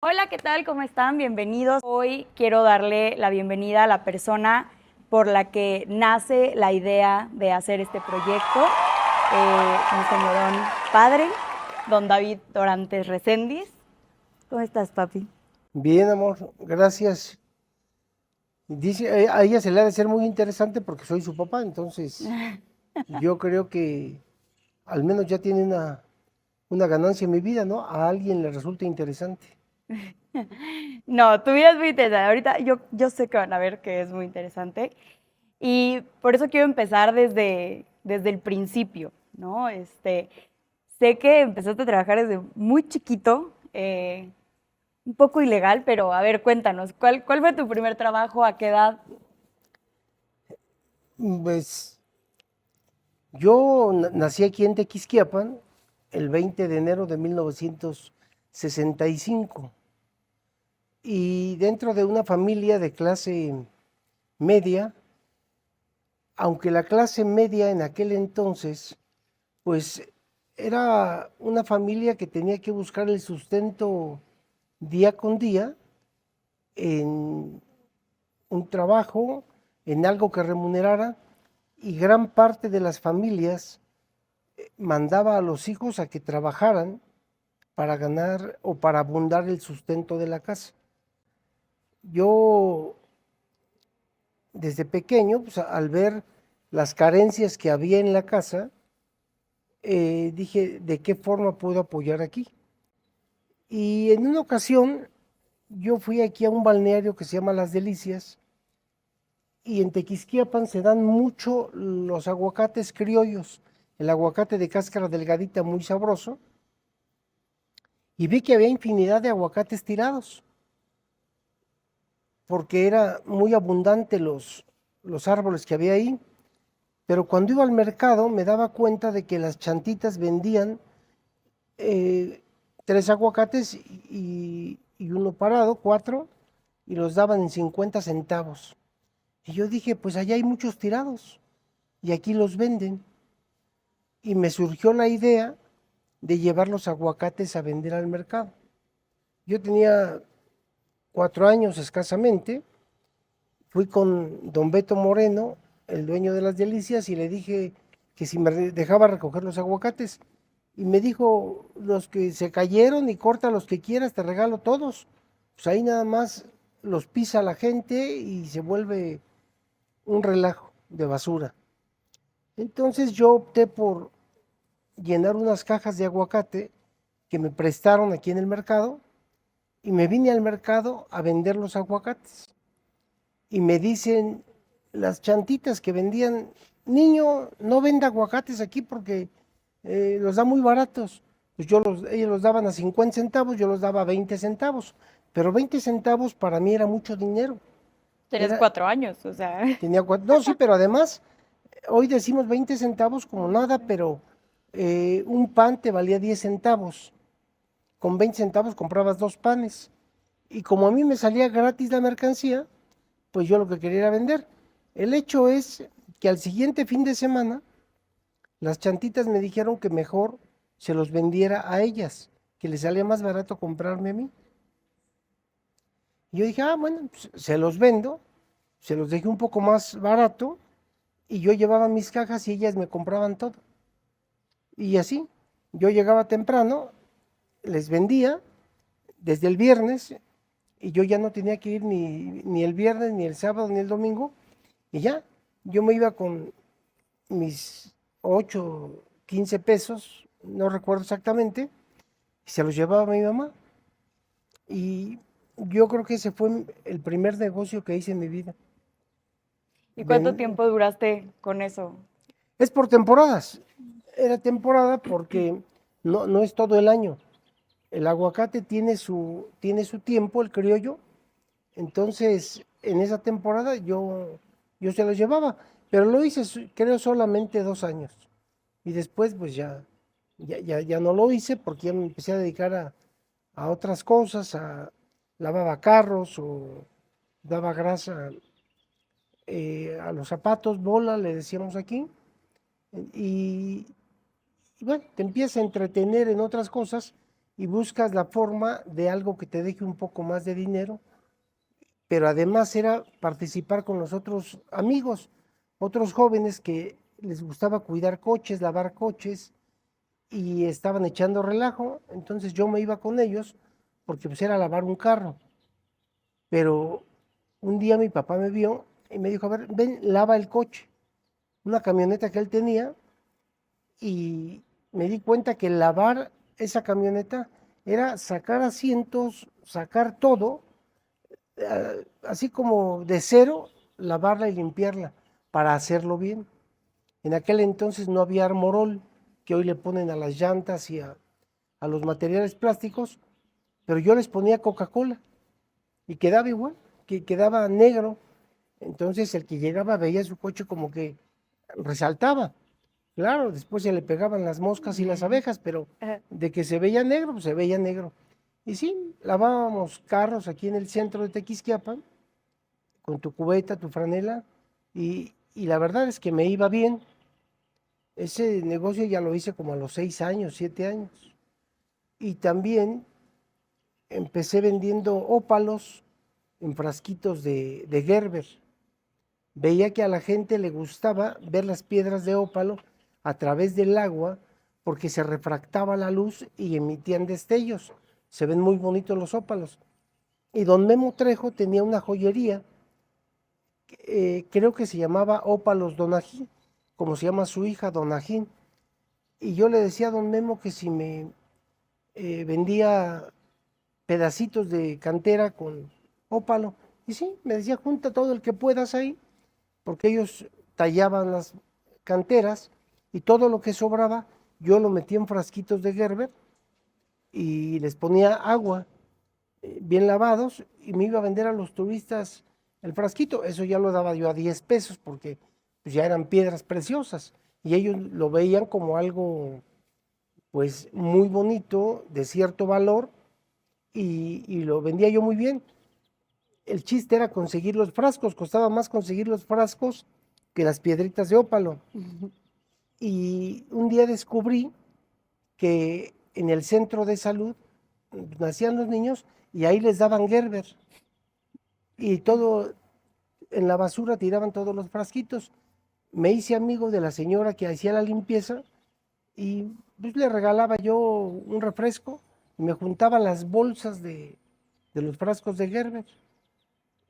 Hola, ¿qué tal? ¿Cómo están? Bienvenidos. Hoy quiero darle la bienvenida a la persona por la que nace la idea de hacer este proyecto, mi señorón padre, don David Dorantes Recendis. ¿Cómo estás, papi? Bien, amor, gracias. Dice, a ella se le ha de ser muy interesante porque soy su papá, entonces yo creo que al menos ya tiene una ganancia en mi vida, ¿no? A alguien le resulta interesante. No, tu vida es muy interesante. Ahorita yo sé que van a ver que es muy interesante. Y por eso quiero empezar desde el principio, ¿no? Sé que empezaste a trabajar desde muy chiquito, un poco ilegal, pero a ver, cuéntanos, ¿cuál fue tu primer trabajo? ¿A qué edad? Pues yo nací aquí en Tequisquiapan el 20 de enero de 1965 y dentro de una familia de clase media, aunque la clase media en aquel entonces pues era una familia que tenía que buscar el sustento día con día en un trabajo, en algo que remunerara, y gran parte de las familias mandaba a los hijos a que trabajaran para ganar o para abundar el sustento de la casa. Yo desde pequeño, pues, al ver las carencias que había en la casa, dije, ¿de qué forma puedo apoyar aquí? Y en una ocasión yo fui aquí a un balneario que se llama Las Delicias y en Tequisquiapan se dan mucho los aguacates criollos, el aguacate de cáscara delgadita muy sabroso, y vi que había infinidad de aguacates tirados, porque era muy abundante los árboles que había ahí. Pero cuando iba al mercado me daba cuenta de que las chantitas vendían eh, tres aguacates y uno parado, cuatro, y los daban en 50 centavos. Y yo dije, pues allá hay muchos tirados y aquí los venden. Y me surgió la idea de llevar los aguacates a vender al mercado. Yo tenía 4 años escasamente, fui con don Beto Moreno, el dueño de las Delicias, y le dije que si me dejaba recoger los aguacates. Y me dijo, los que se cayeron y corta los que quieras, te regalo todos. Pues ahí nada más los pisa la gente y se vuelve un relajo de basura. Entonces yo opté por llenar unas cajas de aguacate que me prestaron aquí en el mercado y me vine al mercado a vender los aguacates. Y me dicen las chantitas que vendían, niño, no venda aguacates aquí porque los da muy baratos. Pues ellos los daban a 50 centavos, yo los daba a 20 centavos. Pero 20 centavos para mí era mucho dinero. Tenías Era, 4 años, o sea. no, sí, pero además hoy decimos 20 centavos como nada, pero un pan te valía 10 centavos. Con 20 centavos comprabas dos panes. Y como a mí me salía gratis la mercancía, pues yo lo que quería era vender. El hecho es que al siguiente fin de semana, las chantitas me dijeron que mejor se los vendiera a ellas, que les salía más barato comprarme a mí. Y yo dije, ah, bueno, pues, se los vendo, se los dejé un poco más barato y yo llevaba mis cajas y ellas me compraban todo. Y así, yo llegaba temprano, les vendía desde el viernes y yo ya no tenía que ir ni el viernes, ni el sábado, ni el domingo. Y ya, yo me iba con mis 8 15 pesos, no recuerdo exactamente, y se los llevaba a mi mamá. Y yo creo que ese fue el primer negocio que hice en mi vida. ¿Y cuánto Ven, tiempo duraste con eso? es por temporadas. Era temporada porque no es todo el año. El aguacate tiene su tiempo, el criollo. Entonces, en esa temporada yo se los llevaba. Pero lo hice, creo, solamente 2 años. Y después, pues ya no lo hice porque ya me empecé a dedicar a otras cosas, lavaba carros o daba grasa a los zapatos, bola, le decíamos aquí. Y, y bueno, te empiezas a entretener en otras cosas y buscas la forma de algo que te deje un poco más de dinero, pero además era participar con los otros amigos, otros jóvenes que les gustaba cuidar coches, lavar coches y estaban echando relajo, entonces yo me iba con ellos porque pues era lavar un carro. Pero un día mi papá me vio y me dijo, a ver, ven, lava el coche. Una camioneta que él tenía, y me di cuenta que lavar esa camioneta era sacar asientos, sacar todo, así como de cero, lavarla y limpiarla para hacerlo bien. En aquel entonces no había Armorol, que hoy le ponen a las llantas y a los materiales plásticos, pero yo les ponía Coca-Cola y quedaba igual, que quedaba negro. Entonces el que llegaba veía su coche como que resaltaba. Claro, después se le pegaban las moscas y las abejas, pero Ajá. de que se veía negro, pues se veía negro. Y sí, lavábamos carros aquí en el centro de Tequisquiapan, con tu cubeta, tu franela, y la verdad es que me iba bien. Ese negocio ya lo hice como a los 6 años, 7 años. Y también empecé vendiendo ópalos en frasquitos de Gerber. Veía que a la gente le gustaba ver las piedras de ópalo a través del agua porque se refractaba la luz y emitían destellos. Se ven muy bonitos los ópalos. Y don Memo Trejo tenía una joyería, creo que se llamaba Ópalos Donajín, como se llama su hija Donajín. Y yo le decía a don Memo que si me vendía pedacitos de cantera con ópalo. Y sí, me decía, junta todo el que puedas ahí, porque ellos tallaban las canteras y todo lo que sobraba yo lo metía en frasquitos de Gerber y les ponía agua bien lavados y me iba a vender a los turistas el frasquito. Eso ya lo daba yo a 10 pesos porque pues, ya eran piedras preciosas y ellos lo veían como algo pues muy bonito, de cierto valor, y lo vendía yo muy bien. El chiste era conseguir los frascos, costaba más conseguir los frascos que las piedritas de ópalo. Y un día descubrí que en el centro de salud nacían los niños y ahí les daban Gerber. Y todo en la basura tiraban todos los frasquitos. Me hice amigo de la señora que hacía la limpieza y pues, le regalaba yo un refresco y me juntaba las bolsas de los frascos de Gerber.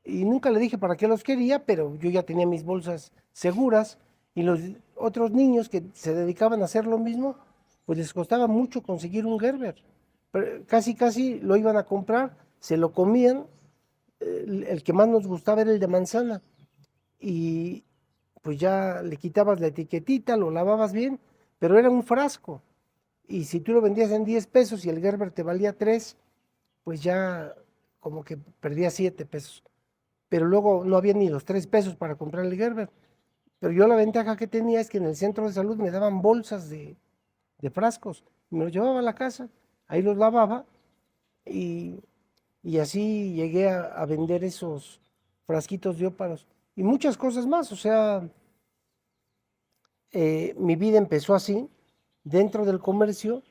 Y nunca le dije para qué los quería, pero yo ya tenía mis bolsas seguras y los otros niños que se dedicaban a hacer lo mismo, pues les costaba mucho conseguir un Gerber. Pero casi, casi lo iban a comprar, se lo comían, el que más nos gustaba era el de manzana y pues ya le quitabas la etiquetita, lo lavabas bien, pero era un frasco. Y si tú lo vendías en 10 pesos y el Gerber te valía 3, pues ya como que perdías 7 pesos. Pero luego no había ni los 3 pesos para comprar el Gerber. Pero yo la ventaja que tenía es que en el centro de salud me daban bolsas de frascos. Me los llevaba a la casa, ahí los lavaba y, y así llegué a vender esos frasquitos de ópalos y muchas cosas más. O sea, mi vida empezó así, dentro del comercio.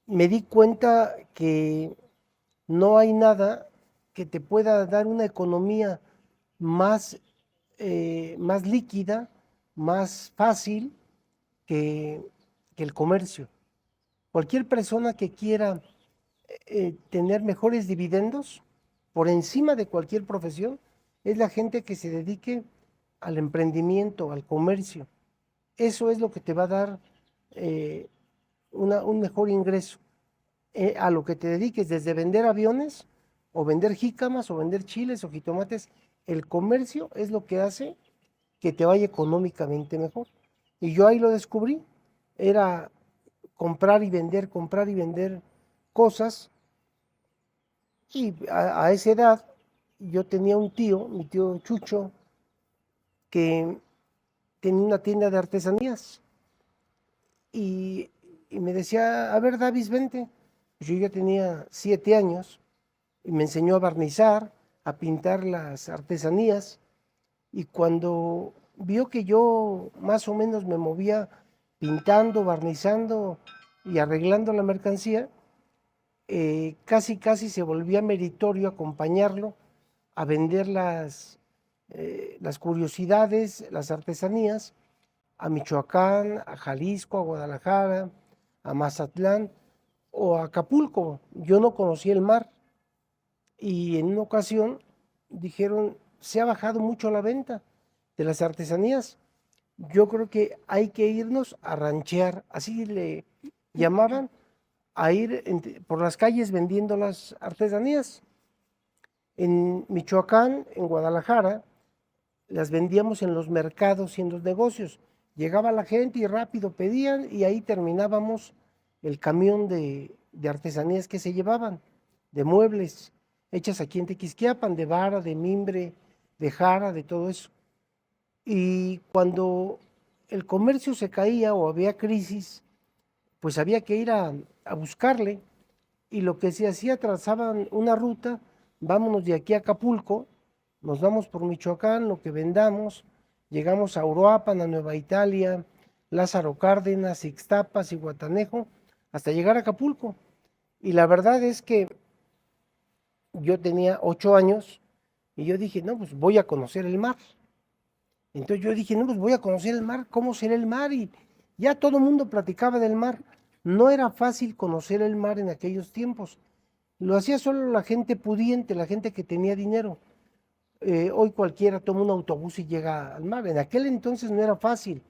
Me di cuenta que no hay nada que te pueda dar una economía más, más líquida, más fácil que, que el comercio. Cualquier persona que quiera tener mejores dividendos por encima de cualquier profesión es la gente que se dedique al emprendimiento, al comercio. Eso es lo que te va a dar eh, un mejor ingreso. A lo que te dediques, desde vender aviones o vender jícamas o vender chiles o jitomates, el comercio es lo que hace que te vaya económicamente mejor. Y yo ahí lo descubrí, era comprar y vender cosas. Y a esa edad yo tenía un tío, mi tío Chucho, que tenía una tienda de artesanías y, y me decía, a ver, Davis, vente. Yo ya tenía 7 años y me enseñó a barnizar, a pintar las artesanías. Y cuando vio que yo más o menos me movía pintando, barnizando y arreglando la mercancía, casi se volvía meritorio acompañarlo a vender las curiosidades, las artesanías, a Michoacán, a Jalisco, a Guadalajara, a Mazatlán o a Acapulco. Yo no conocía el mar y en una ocasión dijeron, se ha bajado mucho la venta de las artesanías. Yo creo que hay que irnos a ranchear, así le llamaban, a ir por las calles vendiendo las artesanías. En Michoacán, en Guadalajara, las vendíamos en los mercados y en los negocios. Llegaba la gente y rápido pedían y ahí terminábamos el camión de artesanías que se llevaban, de muebles hechas aquí en Tequisquiapan, de vara, de mimbre, de jara, de todo eso. Y cuando el comercio se caía o había crisis, pues había que ir a buscarle. Y lo que se hacía, trazaban una ruta, vámonos de aquí a Acapulco, nos vamos por Michoacán, lo que vendamos, llegamos a Uruapan, a Nueva Italia, Lázaro Cárdenas, Ixtapas y Guatanejo, hasta llegar a Acapulco. Y la verdad es que yo tenía 8 años y yo dije, no, pues voy a conocer el mar. Entonces yo dije, no, pues voy a conocer el mar, ¿cómo será el mar? Y ya todo el mundo platicaba del mar. No era fácil conocer el mar en aquellos tiempos. Lo hacía solo la gente pudiente, la gente que tenía dinero. Hoy cualquiera toma un autobús y llega al mar. En aquel entonces no era fácil.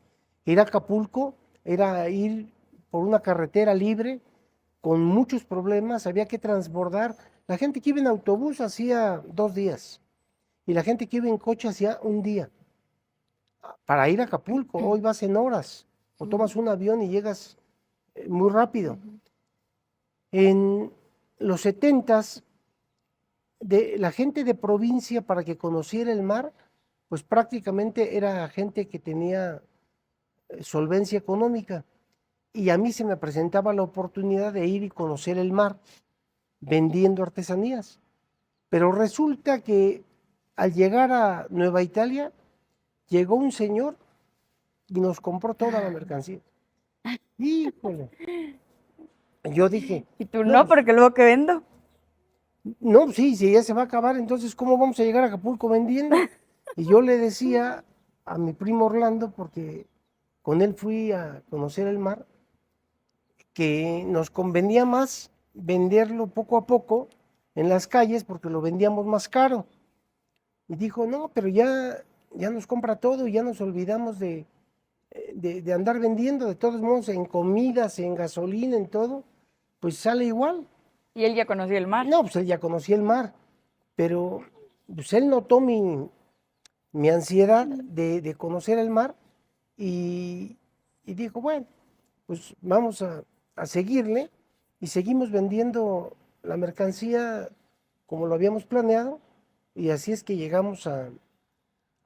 Ir a Acapulco era ir por una carretera libre con muchos problemas, había que transbordar. La gente que iba en autobús hacía 2 días y la gente que iba en coche hacía un día. Para ir a Acapulco, hoy vas en horas o tomas un avión y llegas muy rápido. En los 70s, la gente de provincia para que conociera el mar, pues prácticamente era gente que tenía solvencia económica. Y a mí se me presentaba la oportunidad de ir y conocer el mar vendiendo artesanías. Pero resulta que al llegar a Nueva Italia, llegó un señor y nos compró toda la mercancía. Híjole. Yo dije, Y tú no, no, pues, porque luego que vendo. no, sí, si ya se va a acabar, entonces ¿cómo vamos a llegar a Acapulco vendiendo? Y yo le decía a mi primo Orlando, porque con él fui a conocer el mar, que nos convenía más venderlo poco a poco en las calles porque lo vendíamos más caro. Y dijo, no, pero ya nos compra todo y ya nos olvidamos de andar vendiendo, de todos modos, en comidas, en gasolina, en todo, pues sale igual. Y él ya conocía el mar. No, pues él ya conocía el mar, pero pues él notó mi ansiedad de conocer el mar y dijo, bueno, pues vamos a seguirle y seguimos vendiendo la mercancía como lo habíamos planeado y así es que llegamos a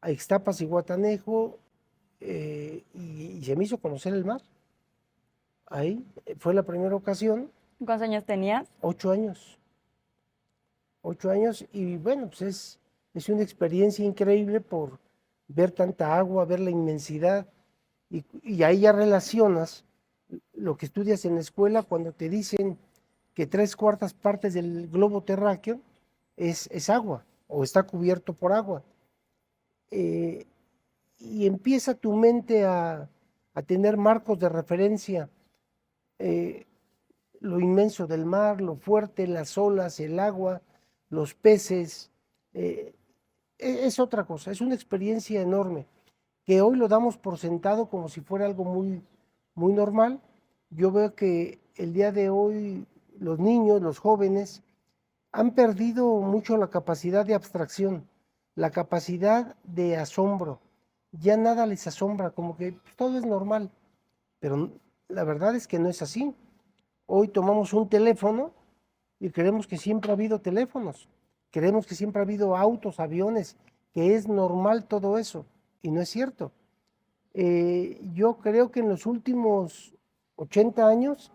Ixtapas y Guatanejo y se me hizo conocer el mar. Ahí fue la primera ocasión, ¿Cuántos años tenías? 8 años. 8 años y bueno, pues es una experiencia increíble por ver tanta agua, ver la inmensidad y ahí ya relacionas lo que estudias en la escuela cuando te dicen que 3/4 partes del globo terráqueo es agua o está cubierto por agua. Eh, y empieza tu mente a tener marcos de referencia, eh, lo inmenso del mar, lo fuerte, las olas, el agua, los peces, eh, es otra cosa, es una experiencia enorme, que hoy lo damos por sentado como si fuera algo muy normal. Yo veo que el día de hoy los niños, los jóvenes, han perdido mucho la capacidad de abstracción, la capacidad de asombro. Ya nada les asombra, como que todo es normal, pero la verdad es que no es así. Hoy tomamos un teléfono y creemos que siempre ha habido teléfonos, creemos que siempre ha habido autos, aviones, que es normal todo eso, y no es cierto. Yo creo que en los últimos 80 años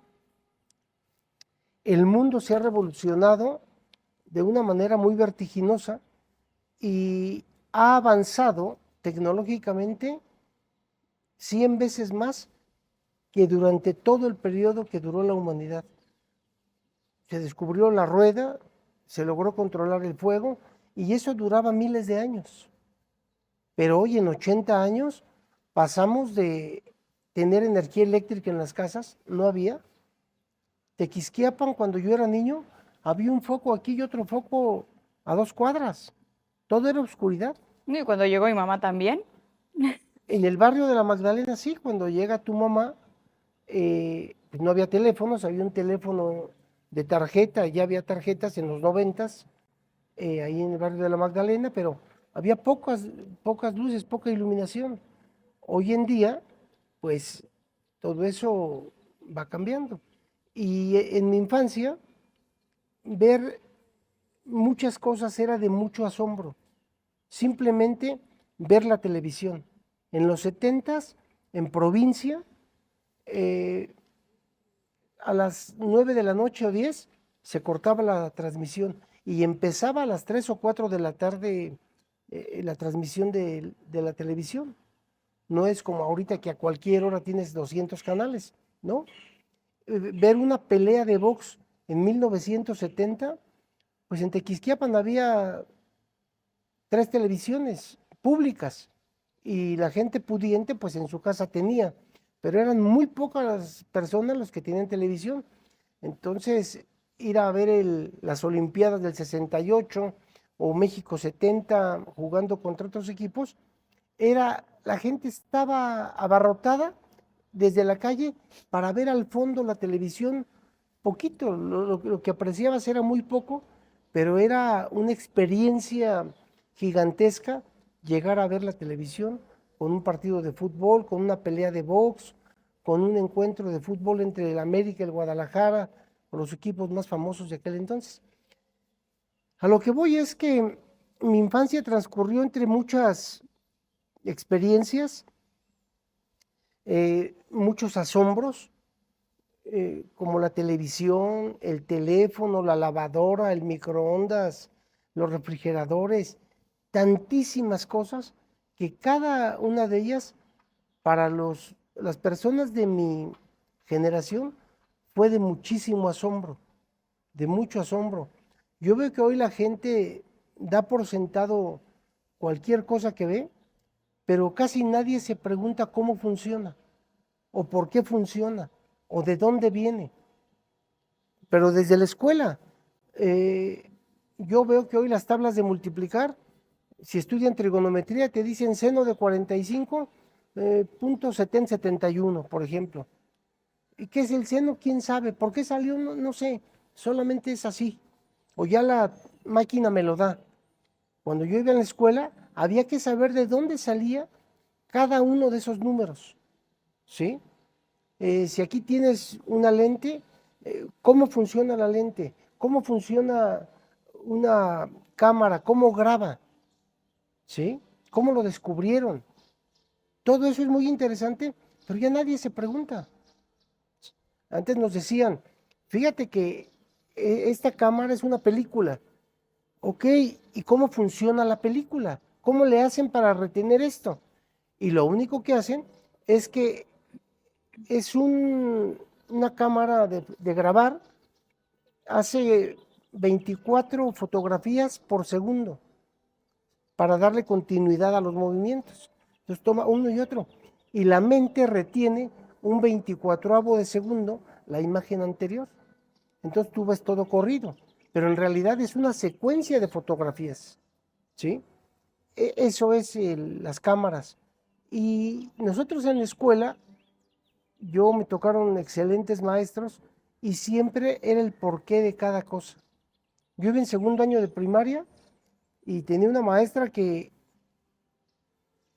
el mundo se ha revolucionado de una manera muy vertiginosa y ha avanzado tecnológicamente 100 veces más que durante todo el periodo que duró la humanidad. se descubrió la rueda, se logró controlar el fuego y eso duraba miles de años. Pero hoy en 80 años pasamos de tener energía eléctrica en las casas, no había. Tequisquiapan, cuando yo era niño, había un foco aquí y otro foco a 2 cuadras. Todo era oscuridad. Y cuando llegó mi mamá también. En el barrio de la Magdalena, sí, cuando llega tu mamá, pues no había teléfonos, había un teléfono de tarjeta, ya había tarjetas en los 90, ahí en el barrio de la Magdalena, pero había pocas luces, poca iluminación. Hoy en día, pues todo eso va cambiando. Y en mi infancia, ver muchas cosas era de mucho asombro. Simplemente ver la televisión. En los 70, en provincia, a las 9 de la noche o 10 se cortaba la transmisión y empezaba a las 3 o 4 de la tarde la transmisión de la televisión. No es como ahorita que a cualquier hora tienes 200 canales, ¿no? Ver una pelea de box en 1970, pues en Tequisquiapan había 3 televisiones públicas y la gente pudiente pues en su casa tenía, pero eran muy pocas las personas los que tenían televisión. Entonces, ir a ver las Olimpiadas del 68 o México 70 jugando contra otros equipos, la gente estaba abarrotada desde la calle para ver al fondo la televisión, poquito, lo que apreciabas era muy poco, pero era una experiencia gigantesca llegar a ver la televisión con un partido de fútbol, con una pelea de box, con un encuentro de fútbol entre el América y el Guadalajara, con los equipos más famosos de aquel entonces. A lo que voy es que mi infancia transcurrió entre muchas experiencias, muchos asombros, como la televisión, el teléfono, la lavadora, el microondas, los refrigeradores, tantísimas cosas que cada una de ellas para las personas de mi generación fue de muchísimo asombro, de mucho asombro. Yo veo que hoy la gente da por sentado cualquier cosa que ve, pero casi nadie se pregunta cómo funciona, o por qué funciona, o de dónde viene. Pero desde la escuela, yo veo que hoy las tablas de multiplicar, si estudian trigonometría, te dicen seno de 45, punto 71, por ejemplo. ¿Y qué es el seno? ¿Quién sabe? ¿Por qué salió? No, no sé, solamente es así. O ya la máquina me lo da. Cuando yo iba en la escuela, había que saber de dónde salía cada uno de esos números, ¿sí? Si aquí tienes una lente, ¿cómo funciona la lente? ¿Cómo funciona una cámara? ¿Cómo graba? ¿Sí? ¿Cómo lo descubrieron? Todo eso es muy interesante, pero ya nadie se pregunta. Antes nos decían, fíjate que esta cámara es una película. Ok, ¿y cómo funciona la película? ¿Cómo le hacen para retener esto? Y lo único que hacen es que es una cámara de grabar, hace 24 fotografías por segundo para darle continuidad a los movimientos. Entonces toma uno y otro. Y la mente retiene un 24avo de segundo la imagen anterior. Entonces tú ves todo corrido, pero en realidad es una secuencia de fotografías, ¿sí? Eso es las cámaras. Y nosotros en la escuela, yo me tocaron excelentes maestros y siempre era el porqué de cada cosa. Yo iba en segundo año de primaria y tenía una maestra que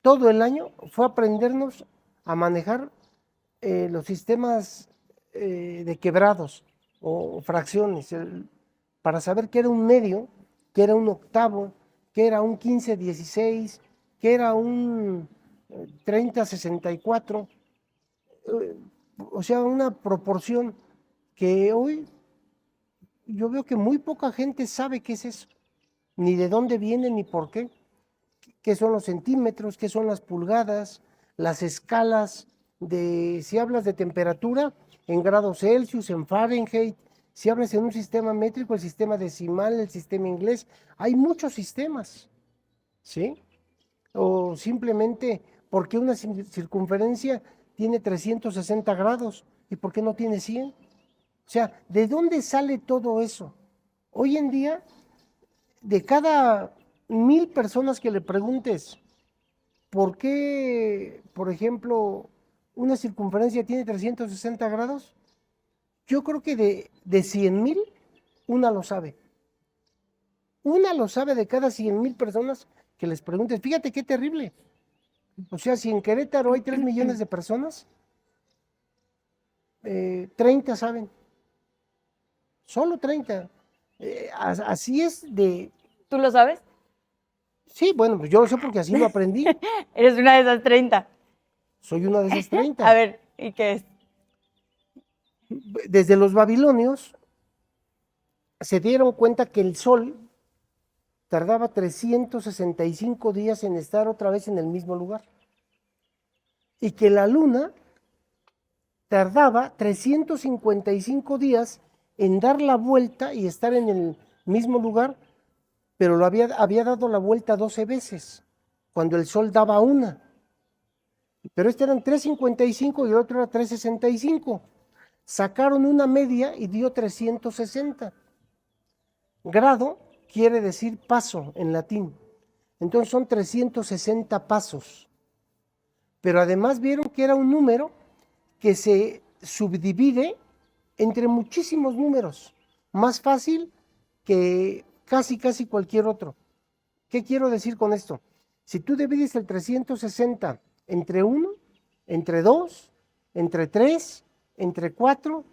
todo el año fue a aprendernos a manejar los sistemas de quebrados o fracciones, para saber qué era un medio, qué era un octavo, qué era un 15/16, qué era un 30/64, o sea, una proporción que hoy yo veo que muy poca gente sabe qué es eso, ni de dónde viene, ni por qué. ¿Qué son los centímetros? ¿Qué son las pulgadas? Las escalas si hablas de temperatura, en grados Celsius, en Fahrenheit, Si hablas en un sistema métrico, el sistema decimal, el sistema inglés, hay muchos sistemas, ¿sí? O simplemente, ¿por qué una circunferencia tiene 360 grados y por qué no tiene 100? O sea, ¿de dónde sale todo eso? Hoy en día, de cada 1000 personas que le preguntes, ¿por qué, por ejemplo, una circunferencia tiene 360 grados? Yo creo que de 100,000, una lo sabe. Una lo sabe de cada 100,000 personas que les preguntes. Fíjate qué terrible. O sea, si en Querétaro hay 3 millones de personas, 30 saben. Solo 30. Así es de... ¿Tú lo sabes? Sí, bueno, pues yo lo sé porque así lo aprendí. Eres una de esas 30. Soy una de esas 30. A ver, ¿y qué es? Desde los babilonios se dieron cuenta que el sol tardaba 365 días en estar otra vez en el mismo lugar. Y que la luna tardaba 355 días en dar la vuelta y estar en el mismo lugar, pero había dado la vuelta 12 veces, cuando el sol daba una. Pero este eran 355 y el otro era 365. Sacaron una media y dio 360. Grado quiere decir paso en latín. Entonces son 360 pasos. Pero además vieron que era un número que se subdivide entre muchísimos números. Más fácil que casi cualquier otro. ¿Qué quiero decir con esto? Si tú divides el 360 entre 1, entre 2, entre 3, entre 4,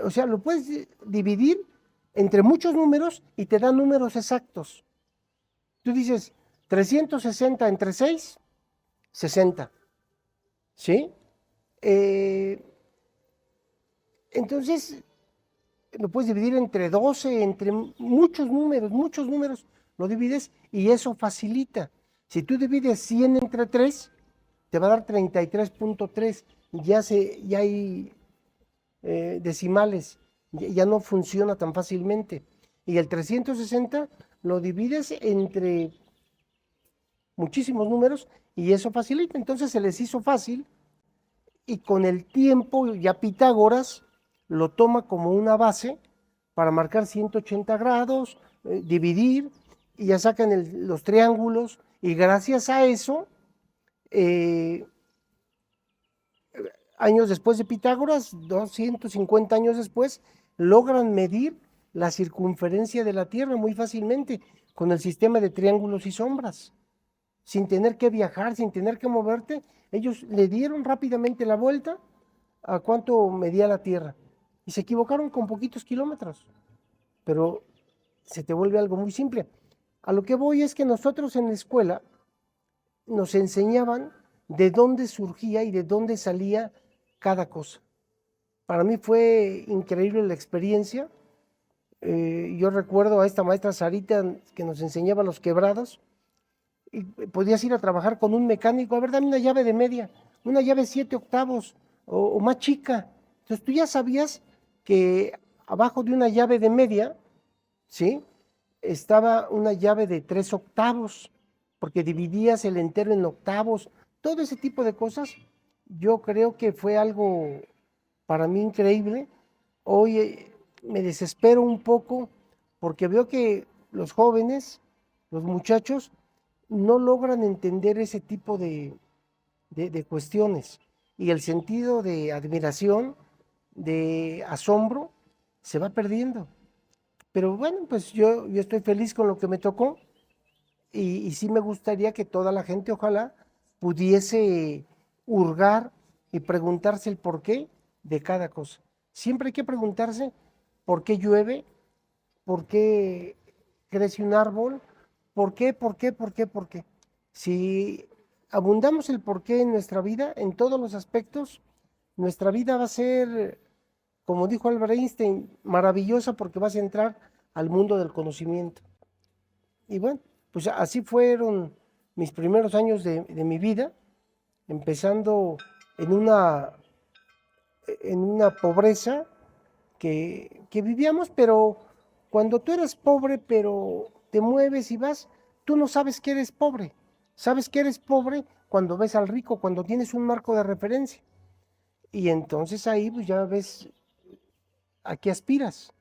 o sea, lo puedes dividir entre muchos números y te da números exactos. Tú dices 360 entre 6, 60. ¿Sí? Entonces, lo puedes dividir entre 12, entre muchos números, lo divides y eso facilita. Si tú divides 100 entre 3, te va a dar 33.3. Ya hay decimales, ya no funciona tan fácilmente. Y el 360 lo divides entre muchísimos números y eso facilita. Entonces se les hizo fácil y con el tiempo ya Pitágoras lo toma como una base para marcar 180 grados, dividir y ya sacan los triángulos y gracias a eso, años después de Pitágoras, 250 años después, logran medir la circunferencia de la Tierra muy fácilmente con el sistema de triángulos y sombras. Sin tener que viajar, sin tener que moverte, ellos le dieron rápidamente la vuelta a cuánto medía la Tierra. Y se equivocaron con poquitos kilómetros. Pero se te vuelve algo muy simple. A lo que voy es que nosotros en la escuela nos enseñaban de dónde surgía y de dónde salía cada cosa. Para mí fue increíble la experiencia. Yo recuerdo a esta maestra Sarita que nos enseñaba los quebrados. Y podías ir a trabajar con un mecánico, a ver, dame una llave de media, una llave 7 octavos o más chica. Entonces tú ya sabías que abajo de una llave de media, ¿sí? Estaba una llave de 3 octavos, porque dividías el entero en octavos, todo ese tipo de cosas. Yo creo que fue algo para mí increíble. Hoy me desespero un poco porque veo que los jóvenes, los muchachos, no logran entender ese tipo de cuestiones y el sentido de admiración, de asombro, se va perdiendo. Pero bueno, pues yo estoy feliz con lo que me tocó y sí me gustaría que toda la gente, ojalá, pudiese hurgar y preguntarse el porqué de cada cosa. Siempre hay que preguntarse por qué llueve, por qué crece un árbol, por qué. Si abundamos el porqué en nuestra vida, en todos los aspectos, nuestra vida va a ser, como dijo Albert Einstein, maravillosa porque vas a entrar al mundo del conocimiento. Y bueno, pues así fueron mis primeros años de mi vida, empezando en una pobreza que vivíamos, pero cuando tú eres pobre, pero te mueves y vas, tú no sabes que eres pobre. Sabes que eres pobre cuando ves al rico, cuando tienes un marco de referencia. Y entonces ahí pues ya ves a qué aspiras,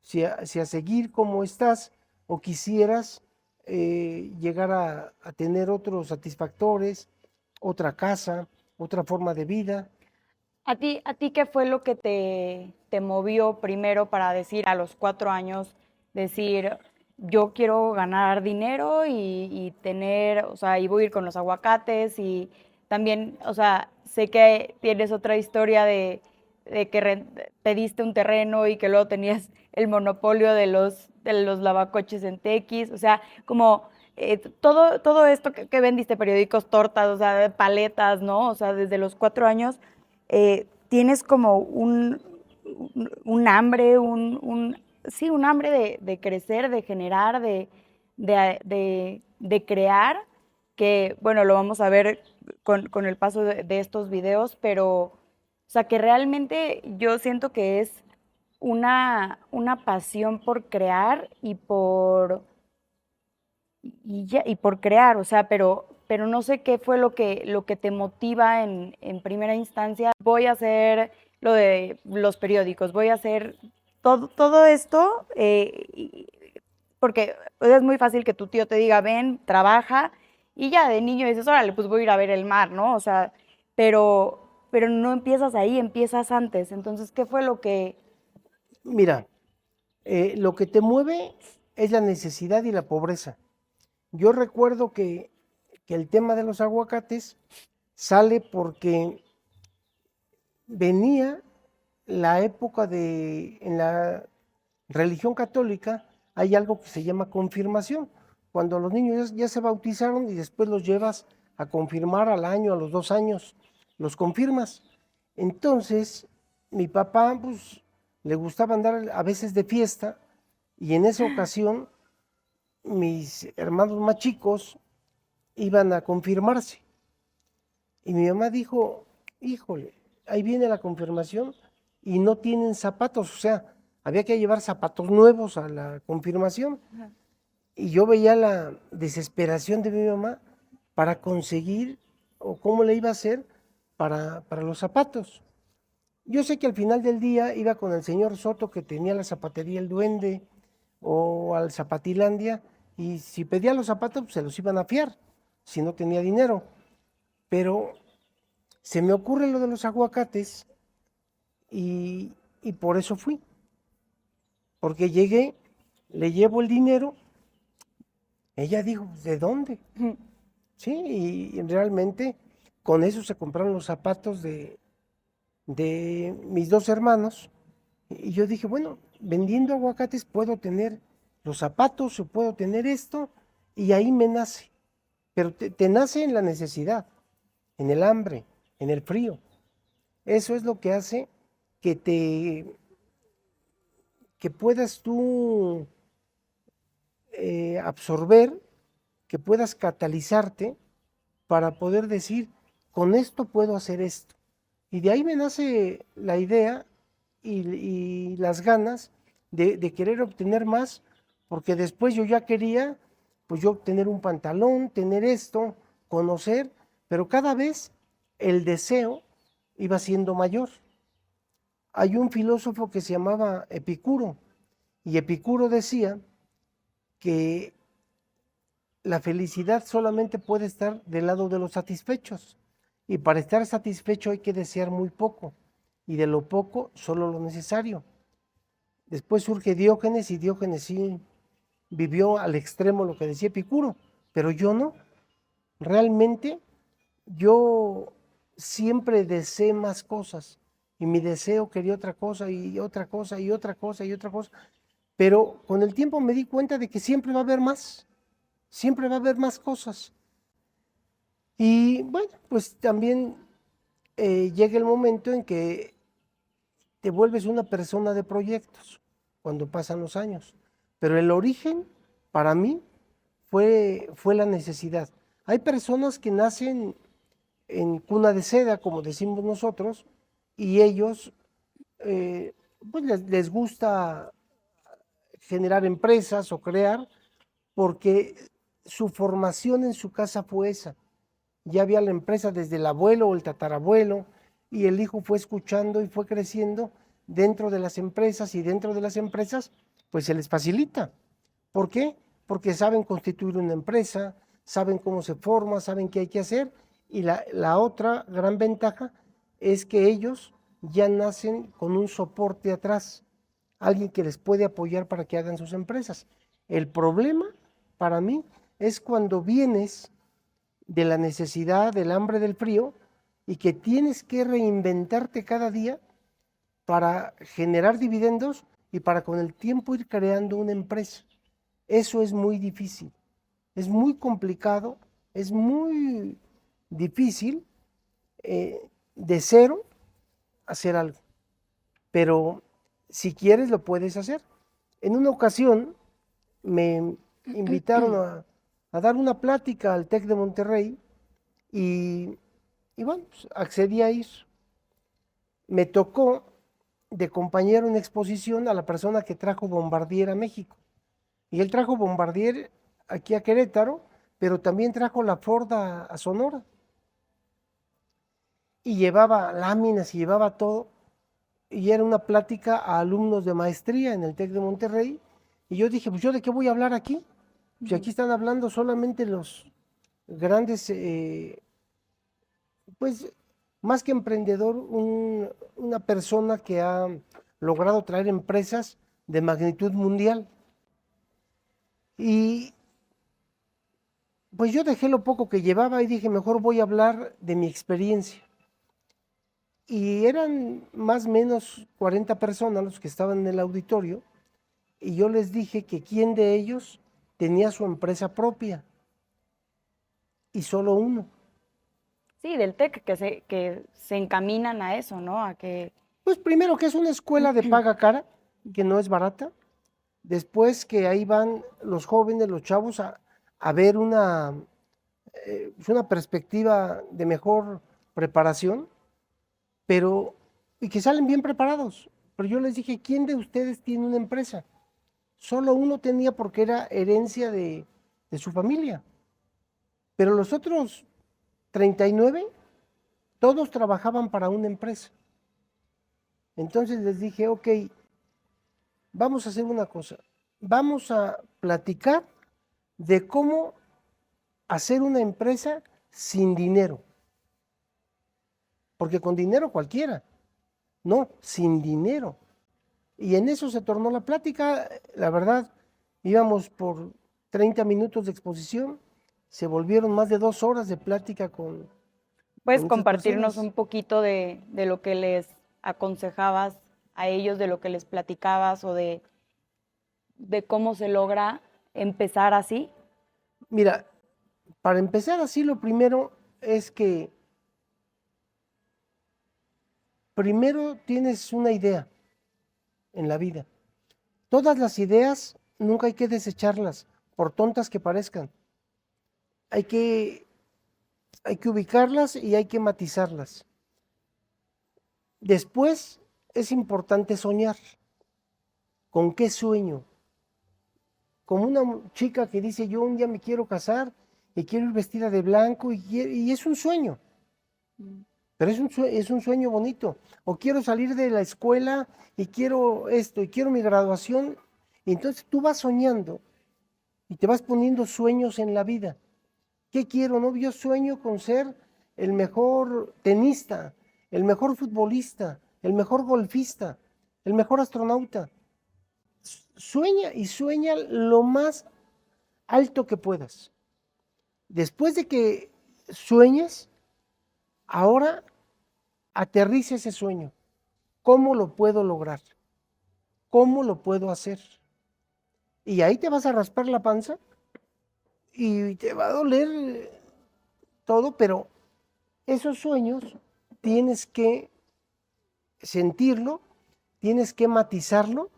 si a seguir como estás o quisieras llegar a tener otros satisfactores, otra casa, otra forma de vida. ¿A ti qué fue lo que te movió primero para decir a los 4 años, decir, yo quiero ganar dinero y tener, o sea, y voy a ir con los aguacates y también, o sea, sé que tienes otra historia de que pediste un terreno y que luego tenías el monopolio de los lavacoches en Tequis, o sea, como todo esto que vendiste, periódicos, tortas, o sea, paletas, ¿no? O sea, desde los 4 años tienes como un hambre, sí, un hambre de crecer, de generar, de crear, que bueno, lo vamos a ver con el paso de estos videos, pero, o sea, que realmente yo siento que es una pasión por crear y por crear, o sea, pero no sé qué fue lo que te motiva en primera instancia. Voy a hacer lo de los periódicos, voy a hacer todo esto, porque es muy fácil que tu tío te diga, ven, trabaja, y ya de niño dices, órale, pues voy a ir a ver el mar, ¿no? O sea, pero no empiezas ahí, empiezas antes. Entonces, ¿qué fue lo que... Mira, lo que te mueve es la necesidad y la pobreza. Yo recuerdo que el tema de los aguacates sale porque venía la época en la religión católica hay algo que se llama confirmación. Cuando los niños ya se bautizaron y después los llevas a confirmar al año, a los 2 años, los confirmas. Entonces, mi papá, pues, le gustaba andar a veces de fiesta y en esa ocasión mis hermanos más chicos iban a confirmarse. Y mi mamá dijo, híjole, ahí viene la confirmación y no tienen zapatos, o sea, había que llevar zapatos nuevos a la confirmación. Y yo veía la desesperación de mi mamá para conseguir o cómo le iba a hacer para los zapatos. Yo sé que al final del día iba con el señor Soto que tenía la zapatería El Duende o al Zapatilandia y si pedía los zapatos pues se los iban a fiar si no tenía dinero. Pero se me ocurre lo de los aguacates y por eso fui. Porque llegué, le llevo el dinero, ella dijo, ¿de dónde? Sí, y realmente con eso se compraron los zapatos de mis dos hermanos. Y yo dije, bueno, vendiendo aguacates puedo tener los zapatos o puedo tener esto, y ahí me nace. Pero te nace en la necesidad, en el hambre, en el frío. Eso es lo que hace que que puedas tú absorber, que puedas catalizarte para poder decir, con esto puedo hacer esto. Y de ahí me nace la idea y las ganas de querer obtener más, porque después yo ya quería, pues yo tener un pantalón, tener esto, conocer, pero cada vez el deseo iba siendo mayor. Hay un filósofo que se llamaba Epicuro, y Epicuro decía que la felicidad solamente puede estar del lado de los satisfechos. Y para estar satisfecho hay que desear muy poco. Y de lo poco, solo lo necesario. Después surge Diógenes y Diógenes sí vivió al extremo lo que decía Epicuro. Pero yo no. Realmente yo siempre deseé más cosas. Y mi deseo quería otra cosa y otra cosa y otra cosa y otra cosa. Pero con el tiempo me di cuenta de que siempre va a haber más. Siempre va a haber más cosas. Y bueno, pues también llega el momento en que te vuelves una persona de proyectos cuando pasan los años. Pero el origen, para mí, fue la necesidad. Hay personas que nacen en cuna de seda, como decimos nosotros, y ellos pues les gusta generar empresas o crear, porque su formación en su casa fue esa. Ya había la empresa desde el abuelo o el tatarabuelo, y el hijo fue escuchando y fue creciendo dentro de las empresas, y dentro de las empresas pues se les facilita. ¿Por qué? Porque saben constituir una empresa, saben cómo se forma, saben qué hay que hacer, y la otra gran ventaja es que ellos ya nacen con un soporte atrás, alguien que les puede apoyar para que hagan sus empresas. El problema para mí es cuando vienes de la necesidad, del hambre, del frío, y que tienes que reinventarte cada día para generar dividendos y para con el tiempo ir creando una empresa. Eso es muy difícil, es muy complicado, es muy difícil de cero hacer algo, pero si quieres lo puedes hacer. En una ocasión me invitaron a dar una plática al TEC de Monterrey, y, y bueno, pues accedí a ir. Me tocó de compañero en exposición a la persona que trajo Bombardier a México. Y él trajo Bombardier aquí a Querétaro, pero también trajo la Ford a Sonora. Y llevaba láminas y llevaba todo. Y era una plática a alumnos de maestría en el TEC de Monterrey. Y yo dije, pues yo de qué voy a hablar aquí. Si aquí están hablando solamente los grandes, pues más que emprendedor, una persona que ha logrado traer empresas de magnitud mundial. Y pues yo dejé lo poco que llevaba y dije, mejor voy a hablar de mi experiencia. Y eran más o menos 40 personas los que estaban en el auditorio, y yo les dije que quién de ellos tenía su empresa propia, y solo uno. Sí, del TEC, que se encaminan a eso, ¿no? A que... Pues primero que es una escuela de paga cara, que no es barata. Después que ahí van los jóvenes, los chavos, a ver una perspectiva de mejor preparación, pero, y que salen bien preparados. Pero yo les dije, ¿quién de ustedes tiene una empresa? Solo uno tenía, porque era herencia de su familia. Pero los otros 39, todos trabajaban para una empresa. Entonces les dije, ok, vamos a hacer una cosa. Vamos a platicar de cómo hacer una empresa sin dinero. Porque con dinero cualquiera. No, sin dinero. Y en eso se tornó la plática. La verdad, íbamos por 30 minutos de exposición, se volvieron más de 2 horas de plática ¿Puedes con estas compartirnos personas. un poquito de lo que les aconsejabas a ellos, de lo que les platicabas o de cómo se logra empezar así? Mira, para empezar así, lo primero es que primero tienes una idea en la vida. Todas las ideas nunca hay que desecharlas, por tontas que parezcan. Hay que, hay que ubicarlas y hay que matizarlas. Después es importante soñar. ¿Con qué sueño? Como una chica que dice, yo un día me quiero casar y quiero ir vestida de blanco, y es un sueño, pero es un sueño bonito. O quiero salir de la escuela y quiero esto, y quiero mi graduación. Y entonces tú vas soñando y te vas poniendo sueños en la vida. ¿Qué quiero? No, yo sueño con ser el mejor tenista, el mejor futbolista, el mejor golfista, el mejor astronauta. Sueña y sueña lo más alto que puedas. Después de que sueñes, ahora aterriza ese sueño. ¿Cómo lo puedo lograr? ¿Cómo lo puedo hacer? Y ahí te vas a raspar la panza y te va a doler todo, pero esos sueños tienes que sentirlo, tienes que matizarlo,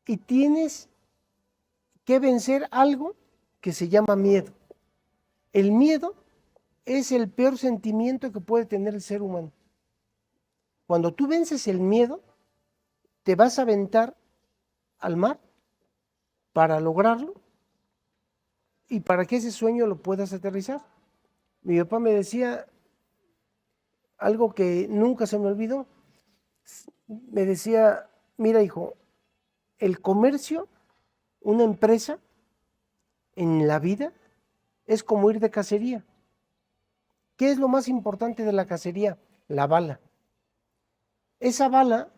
y tienes que vencer algo que se llama miedo. El miedo es el peor sentimiento que puede tener el ser humano. Cuando tú vences el miedo, te vas a aventar al mar para lograrlo y para que ese sueño lo puedas aterrizar. Mi papá me decía algo que nunca se me olvidó. Me decía, mira hijo, el comercio, una empresa en la vida es como ir de cacería. ¿Qué es lo más importante de la cacería? La bala. Esa bala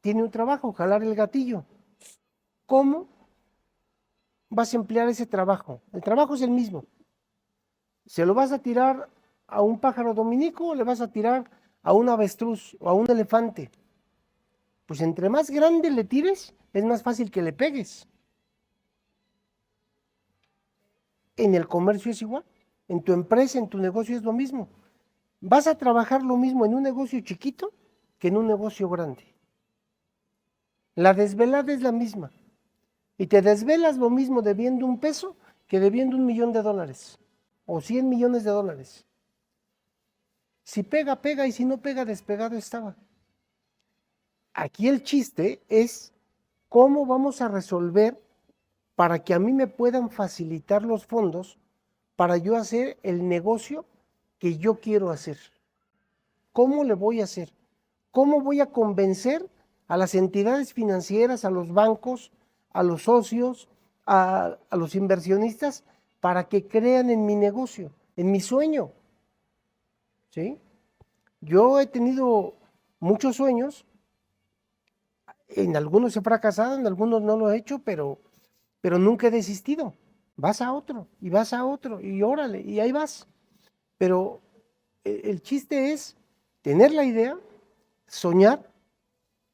tiene un trabajo, jalar el gatillo. ¿Cómo vas a emplear ese trabajo? El trabajo es el mismo. ¿Se lo vas a tirar a un pájaro dominico o le vas a tirar a un avestruz o a un elefante? Pues entre más grande le tires, es más fácil que le pegues. En el comercio es igual. En tu empresa, en tu negocio es lo mismo. Vas a trabajar lo mismo en un negocio chiquito que en un negocio grande. La desvelada es la misma. Y te desvelas lo mismo debiendo $1 que debiendo $1.000.000 o $100 millones. Si pega, pega, y si no pega, despegado estaba. Aquí el chiste es cómo vamos a resolver para que a mí me puedan facilitar los fondos para yo hacer el negocio que yo quiero hacer. ¿Cómo le voy a hacer? ¿Cómo voy a convencer a las entidades financieras, a los bancos, a los socios, a los inversionistas para que crean en mi negocio, en mi sueño? ¿Sí? Yo he tenido muchos sueños, en algunos he fracasado, en algunos no lo he hecho, pero nunca he desistido. Vas a otro, y vas a otro, y órale, y ahí vas. Pero el chiste es tener la idea, soñar,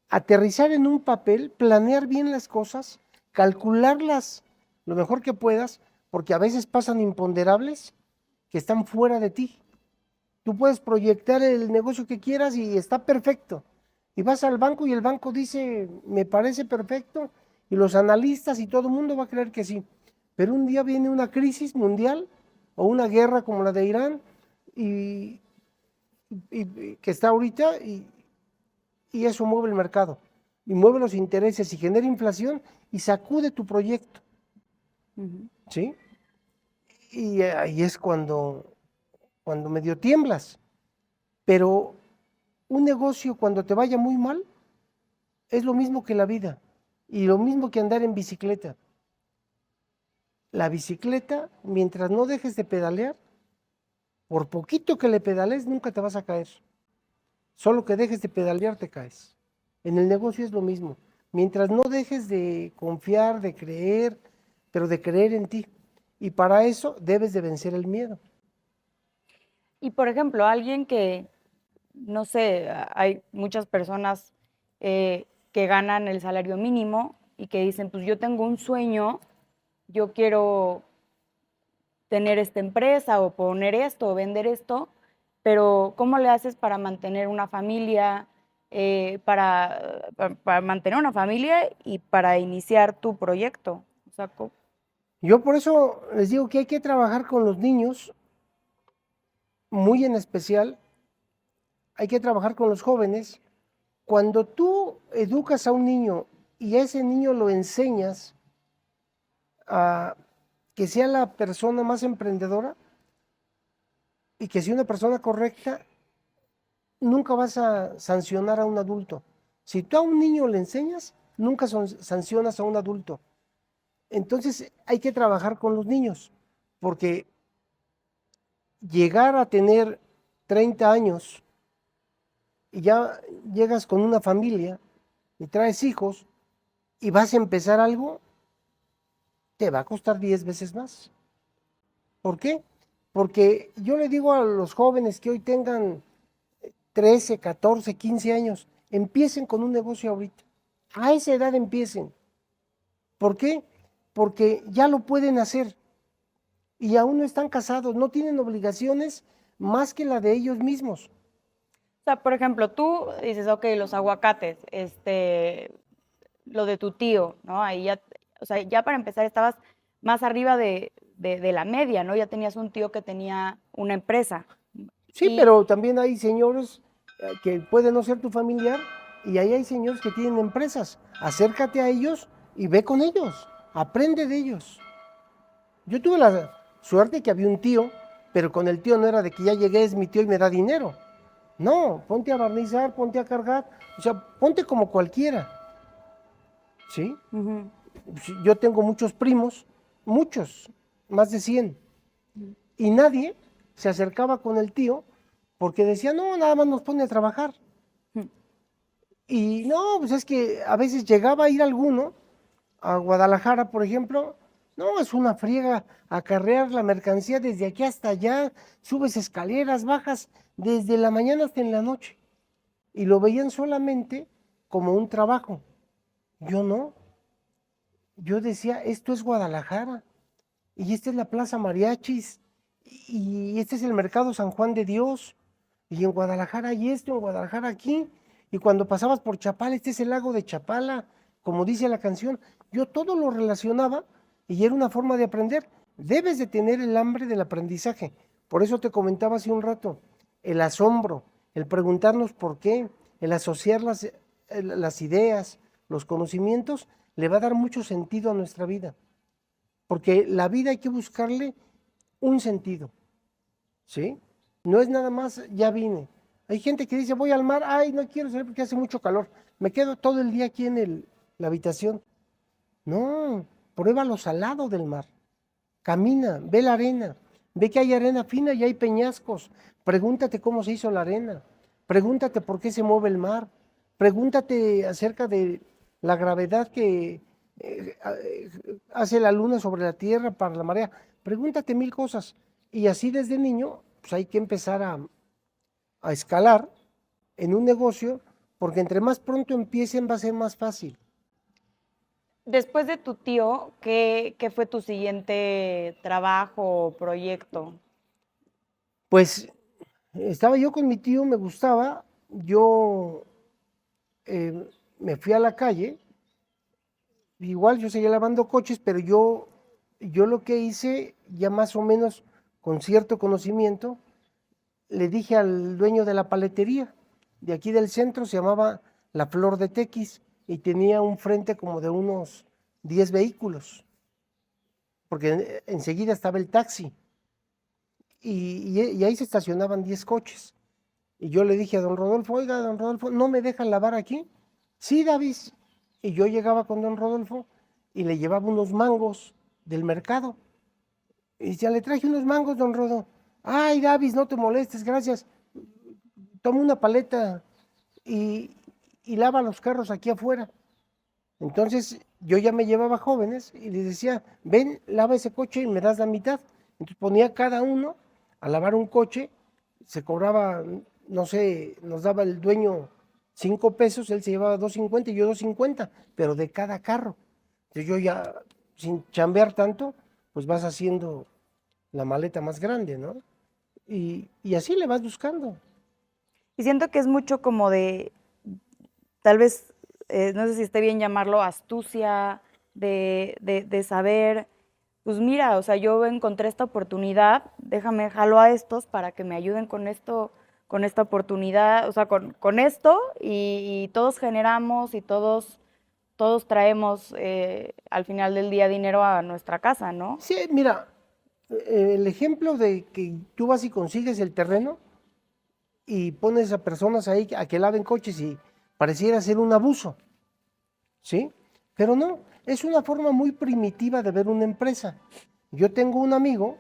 aterrizar en un papel, planear bien las cosas, calcularlas lo mejor que puedas, porque a veces pasan imponderables que están fuera de ti. Tú puedes proyectar el negocio que quieras y está perfecto. Y vas al banco y el banco dice, me parece perfecto, y los analistas y todo el mundo va a creer que sí. Pero un día viene una crisis mundial o una guerra como la de Irán y que está ahorita y eso mueve el mercado y mueve los intereses y genera inflación y sacude tu proyecto. ¿Sí? Y ahí es cuando medio tiemblas. Pero un negocio cuando te vaya muy mal es lo mismo que la vida y lo mismo que andar en bicicleta. La bicicleta, mientras no dejes de pedalear, por poquito que le pedales, nunca te vas a caer. Solo que dejes de pedalear, te caes. En el negocio es lo mismo. Mientras no dejes de confiar, de creer, pero de creer en ti. Y para eso debes de vencer el miedo. Y por ejemplo, alguien que, no sé, hay muchas personas que ganan el salario mínimo y que dicen, pues yo tengo un sueño, yo quiero tener esta empresa o poner esto o vender esto, pero ¿cómo le haces para mantener una familia, para mantener una familia y para iniciar tu proyecto? O sea, Yo por eso les digo que hay que trabajar con los niños, muy en especial, hay que trabajar con los jóvenes. Cuando tú educas a un niño y a ese niño lo enseñas a que sea la persona más emprendedora y que sea una persona correcta, nunca vas a sancionar a un adulto. Si tú a un niño le enseñas, nunca sancionas a un adulto. Entonces hay que trabajar con los niños, porque llegar a tener 30 años y ya llegas con una familia y traes hijos y vas a empezar algo, te va a costar 10 veces más. ¿Por qué? Porque yo le digo a los jóvenes que hoy tengan 13, 14, 15 años, empiecen con un negocio ahorita. A esa edad empiecen. ¿Por qué? Porque ya lo pueden hacer y aún no están casados, no tienen obligaciones más que la de ellos mismos. o sea, por ejemplo, tú dices, ok, los aguacates, lo de tu tío, ¿no? Ahí ya, o sea, ya para empezar estabas más arriba de la media, ¿no? Ya tenías un tío que tenía una empresa. Sí, Y, pero también hay señores que pueden no ser tu familiar, Y ahí hay señores que tienen empresas. Acércate a ellos y ve con ellos. Aprende de ellos. Yo tuve la suerte que había un tío, pero con el tío no era de que ya llegué, es mi tío y me da dinero. No, ponte a barnizar, ponte a cargar, o sea, ponte como cualquiera, ¿sí? Ujú. Yo tengo muchos primos, muchos, más de 100, y nadie se acercaba con el tío porque decía, no, nada más nos pone a trabajar. Ujú. Y no, pues es que a veces llegaba a ir alguno, a Guadalajara, por ejemplo, no, es una friega acarrear la mercancía desde aquí hasta allá, subes escaleras, bajas desde la mañana hasta en la noche. Y lo veían solamente como un trabajo. Yo no. Yo decía, esto es Guadalajara, y esta es la Plaza Mariachis, y este es el Mercado San Juan de Dios, y en Guadalajara hay esto, en Guadalajara aquí, y cuando pasabas por Chapala, este es el lago de Chapala, como dice la canción, yo todo lo relacionaba y era una forma de aprender. Debes de tener el hambre del aprendizaje. Por eso te comentaba hace un rato, el asombro, el preguntarnos por qué, el asociar las ideas, los conocimientos, le va a dar mucho sentido a nuestra vida. Porque la vida hay que buscarle un sentido, ¿sí? No es nada más, ya vine. Hay gente que dice, voy al mar, ay, no quiero salir porque hace mucho calor. Me quedo todo el día aquí en la habitación. No, prueba lo salado del mar. Camina, ve la arena, ve que hay arena fina y hay peñascos. Pregúntate cómo se hizo la arena. Pregúntate por qué se mueve el mar. Pregúntate acerca de la gravedad que hace la luna sobre la tierra para la marea. Pregúntate mil cosas. Y así desde niño, pues hay que empezar a escalar en un negocio, porque entre más pronto empiecen va a ser más fácil. Después de tu tío, ¿qué fue tu siguiente trabajo o proyecto? Pues estaba yo con mi tío, me gustaba, yo me fui a la calle, igual yo seguía lavando coches, pero yo lo que hice, ya más o menos con cierto conocimiento, le dije al dueño de la paletería de aquí del centro, se llamaba La Flor de Tequis, y tenía un frente como de unos 10 vehículos, porque enseguida estaba el taxi, y ahí se estacionaban 10 coches. Y yo le dije a don Rodolfo, oiga, don Rodolfo, ¿no me dejan lavar aquí? Sí, David. Y yo llegaba con don Rodolfo y le llevaba unos mangos del mercado. Y ya le traje unos mangos, don Rodo. Ay, David, no te molestes, gracias. Toma una paleta y, y lava los carros aquí afuera. Entonces yo ya me llevaba jóvenes y les decía, ven, lava ese coche y me das la mitad. Entonces ponía cada uno a lavar un coche, se cobraba, no sé, nos daba el dueño 5 pesos, él se llevaba 2.50 y yo 2.50, pero de cada carro. Entonces yo ya, sin chambear tanto, pues vas haciendo la maleta más grande, ¿no? Y así le vas buscando. Y siento que es mucho como de, tal vez, no sé si esté bien llamarlo astucia, de saber, pues mira, o sea, yo encontré esta oportunidad, déjame jalo a estos para que me ayuden con esto, con esta oportunidad, o sea, con esto, y todos generamos y todos traemos al final del día dinero a nuestra casa, ¿no? Sí, mira, el ejemplo de que tú vas y consigues el terreno y pones a personas ahí a que laven coches y pareciera ser un abuso, ¿sí? Pero no, es una forma muy primitiva de ver una empresa. Yo tengo un amigo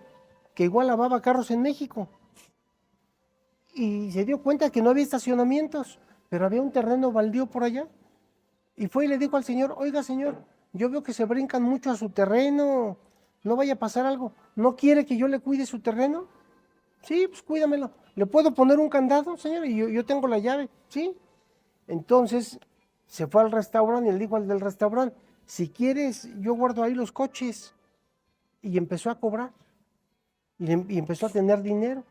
que igual lavaba carros en México y se dio cuenta que no había estacionamientos, pero había un terreno baldío por allá. Y fue y le dijo al señor, oiga señor, yo veo que se brincan mucho a su terreno, no vaya a pasar algo, ¿no quiere que yo le cuide su terreno? Sí, pues cuídamelo. ¿Le puedo poner un candado, señor? Y yo tengo la llave, ¿sí? Entonces se fue al restaurante y le dijo al del restaurante, si quieres, yo guardo ahí los coches. Y empezó a cobrar y empezó a tener dinero.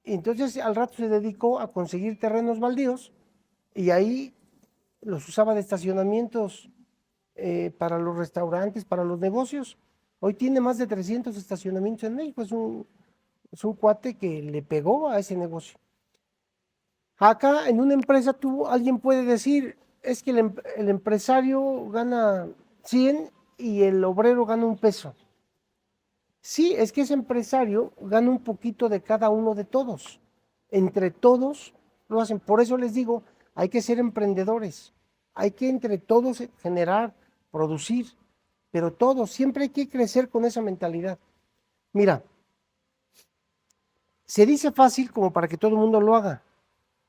Y entonces al rato se dedicó a conseguir terrenos baldíos y ahí los usaba de estacionamientos para los restaurantes, para los negocios. Hoy tiene más de 300 estacionamientos en México. Es un cuate que le pegó a ese negocio. Acá en una empresa alguien puede decir, es que el empresario gana 100 y el obrero gana un peso. Sí, es que ese empresario gana un poquito de cada uno de todos. Entre todos lo hacen. Por eso les digo, hay que ser emprendedores. Hay que entre todos generar, producir. Pero todos, siempre hay que crecer con esa mentalidad. Mira, se dice fácil como para que todo el mundo lo haga.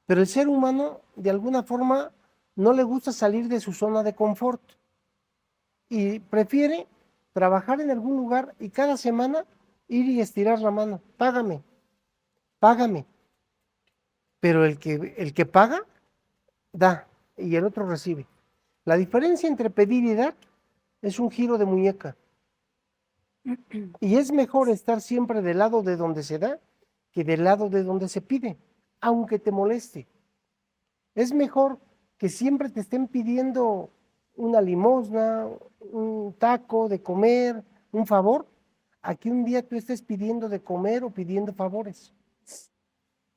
Pero el ser humano, de alguna forma, no le gusta salir de su zona de confort y prefiere trabajar en algún lugar y cada semana ir y estirar la mano. Págame, págame. Pero el que paga, da y el otro recibe. La diferencia entre pedir y dar es un giro de muñeca. Y es mejor estar siempre del lado de donde se da que del lado de donde se pide, aunque te moleste. Es mejor que siempre te estén pidiendo una limosna, un taco de comer, un favor, a que un día tú estés pidiendo de comer o pidiendo favores.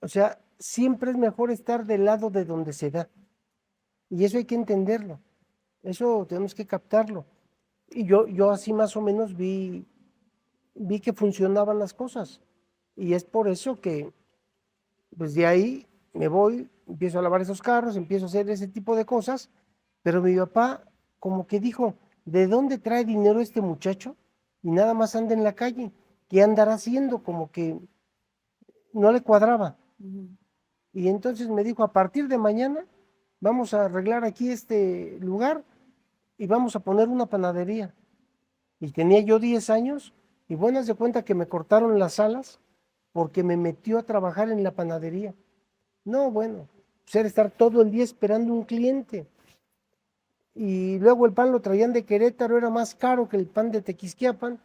O sea, siempre es mejor estar del lado de donde se da. Y eso hay que entenderlo. Eso tenemos que captarlo. Y yo así más o menos vi que funcionaban las cosas. Y es por eso que, pues de ahí me voy, empiezo a lavar esos carros, empiezo a hacer ese tipo de cosas, pero mi papá como que dijo, ¿de dónde trae dinero este muchacho? Y nada más anda en la calle, ¿qué andará haciendo? Como que no le cuadraba. Ujú. Y entonces me dijo, a partir de mañana vamos a arreglar aquí este lugar y vamos a poner una panadería. Y tenía yo 10 años y buenas de cuenta que me cortaron las alas porque me metió a trabajar en la panadería. No, bueno, pues era estar todo el día esperando un cliente. Y luego el pan lo traían de Querétaro, era más caro que el pan de Tequisquiapan.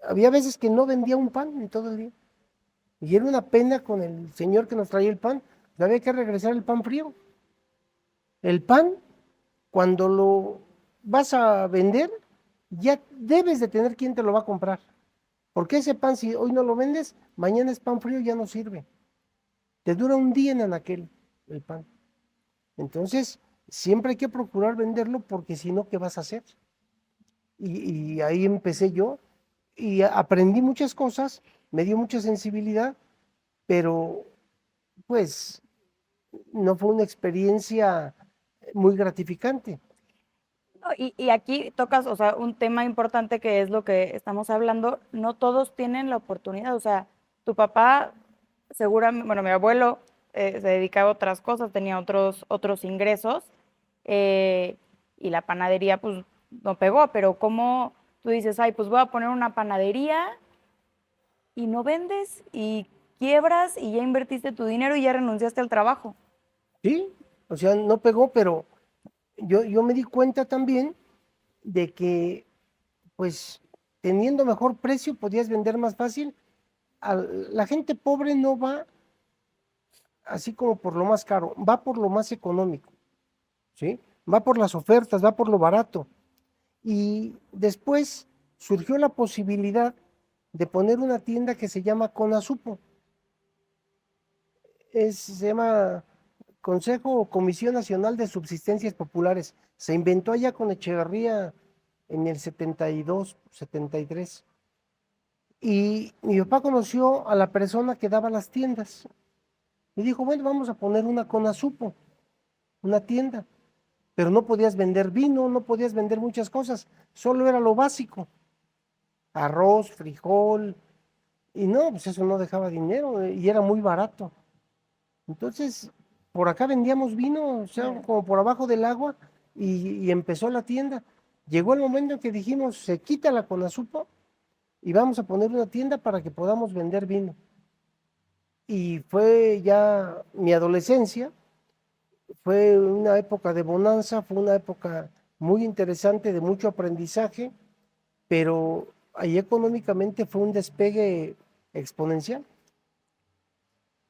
Había veces que no vendía un pan en todo el día. Y era una pena con el señor que nos traía el pan, pues había que regresar el pan frío. El pan, cuando lo vas a vender, ya debes de tener quien te lo va a comprar. Porque ese pan, si hoy no lo vendes, mañana es pan frío, ya no sirve. Te dura un día en anaquel el pan. Entonces, siempre hay que procurar venderlo porque si no, ¿qué vas a hacer? Y ahí empecé yo y aprendí muchas cosas, me dio mucha sensibilidad, pero pues no fue una experiencia muy gratificante. No, y aquí tocas, o sea, un tema importante que es lo que estamos hablando, no todos tienen la oportunidad, o sea, tu papá seguramente, bueno, mi abuelo se dedicaba a otras cosas, tenía otros ingresos, eh, y la panadería pues no pegó, pero como tú dices, ay, pues voy a poner una panadería y no vendes y quiebras y ya invertiste tu dinero y ya renunciaste al trabajo. Sí, o sea, no pegó, pero yo me di cuenta también de que, pues, teniendo mejor precio, podías vender más fácil. La gente pobre no va así como por lo más caro, va por lo más económico, ¿sí? Va por las ofertas, va por lo barato. Y después surgió la posibilidad de poner una tienda que se llama Conasupo. Se llama Consejo o Comisión Nacional de Subsistencias Populares. Se inventó allá con Echeverría en el 72, 73. Y mi papá conoció a la persona que daba las tiendas. Y dijo, bueno, vamos a poner una Conasupo, una tienda. Pero no podías vender vino, no podías vender muchas cosas, solo era lo básico. Arroz, frijol, y no, pues eso no dejaba dinero y era muy barato. Entonces, por acá vendíamos vino, o sea, como por abajo del agua, y empezó la tienda. Llegó el momento en que dijimos, se quita la Conasupo y vamos a poner una tienda para que podamos vender vino. Y fue ya mi adolescencia, fue una época de bonanza, fue una época muy interesante, de mucho aprendizaje, pero ahí económicamente fue un despegue exponencial.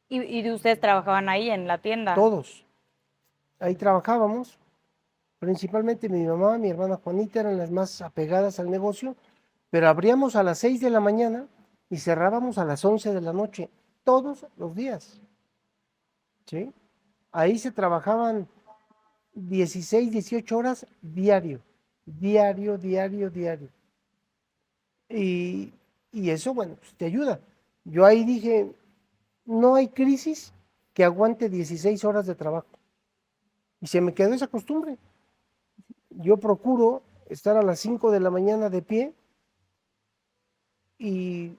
Y ustedes trabajaban ahí en la tienda. Todos, ahí trabajábamos. Principalmente mi mamá, mi hermana Juanita eran las más apegadas al negocio, pero abríamos a las 6 de la mañana y cerrábamos a las 11 de la noche, todos los días, ¿sí? Ahí se trabajaban 16, 18 horas diario, diario, diario, diario. Y, y eso, bueno, pues te ayuda. Yo ahí dije, no hay crisis que aguante 16 horas de trabajo. Y se me quedó esa costumbre. Yo procuro estar a las 5 de la mañana de pie y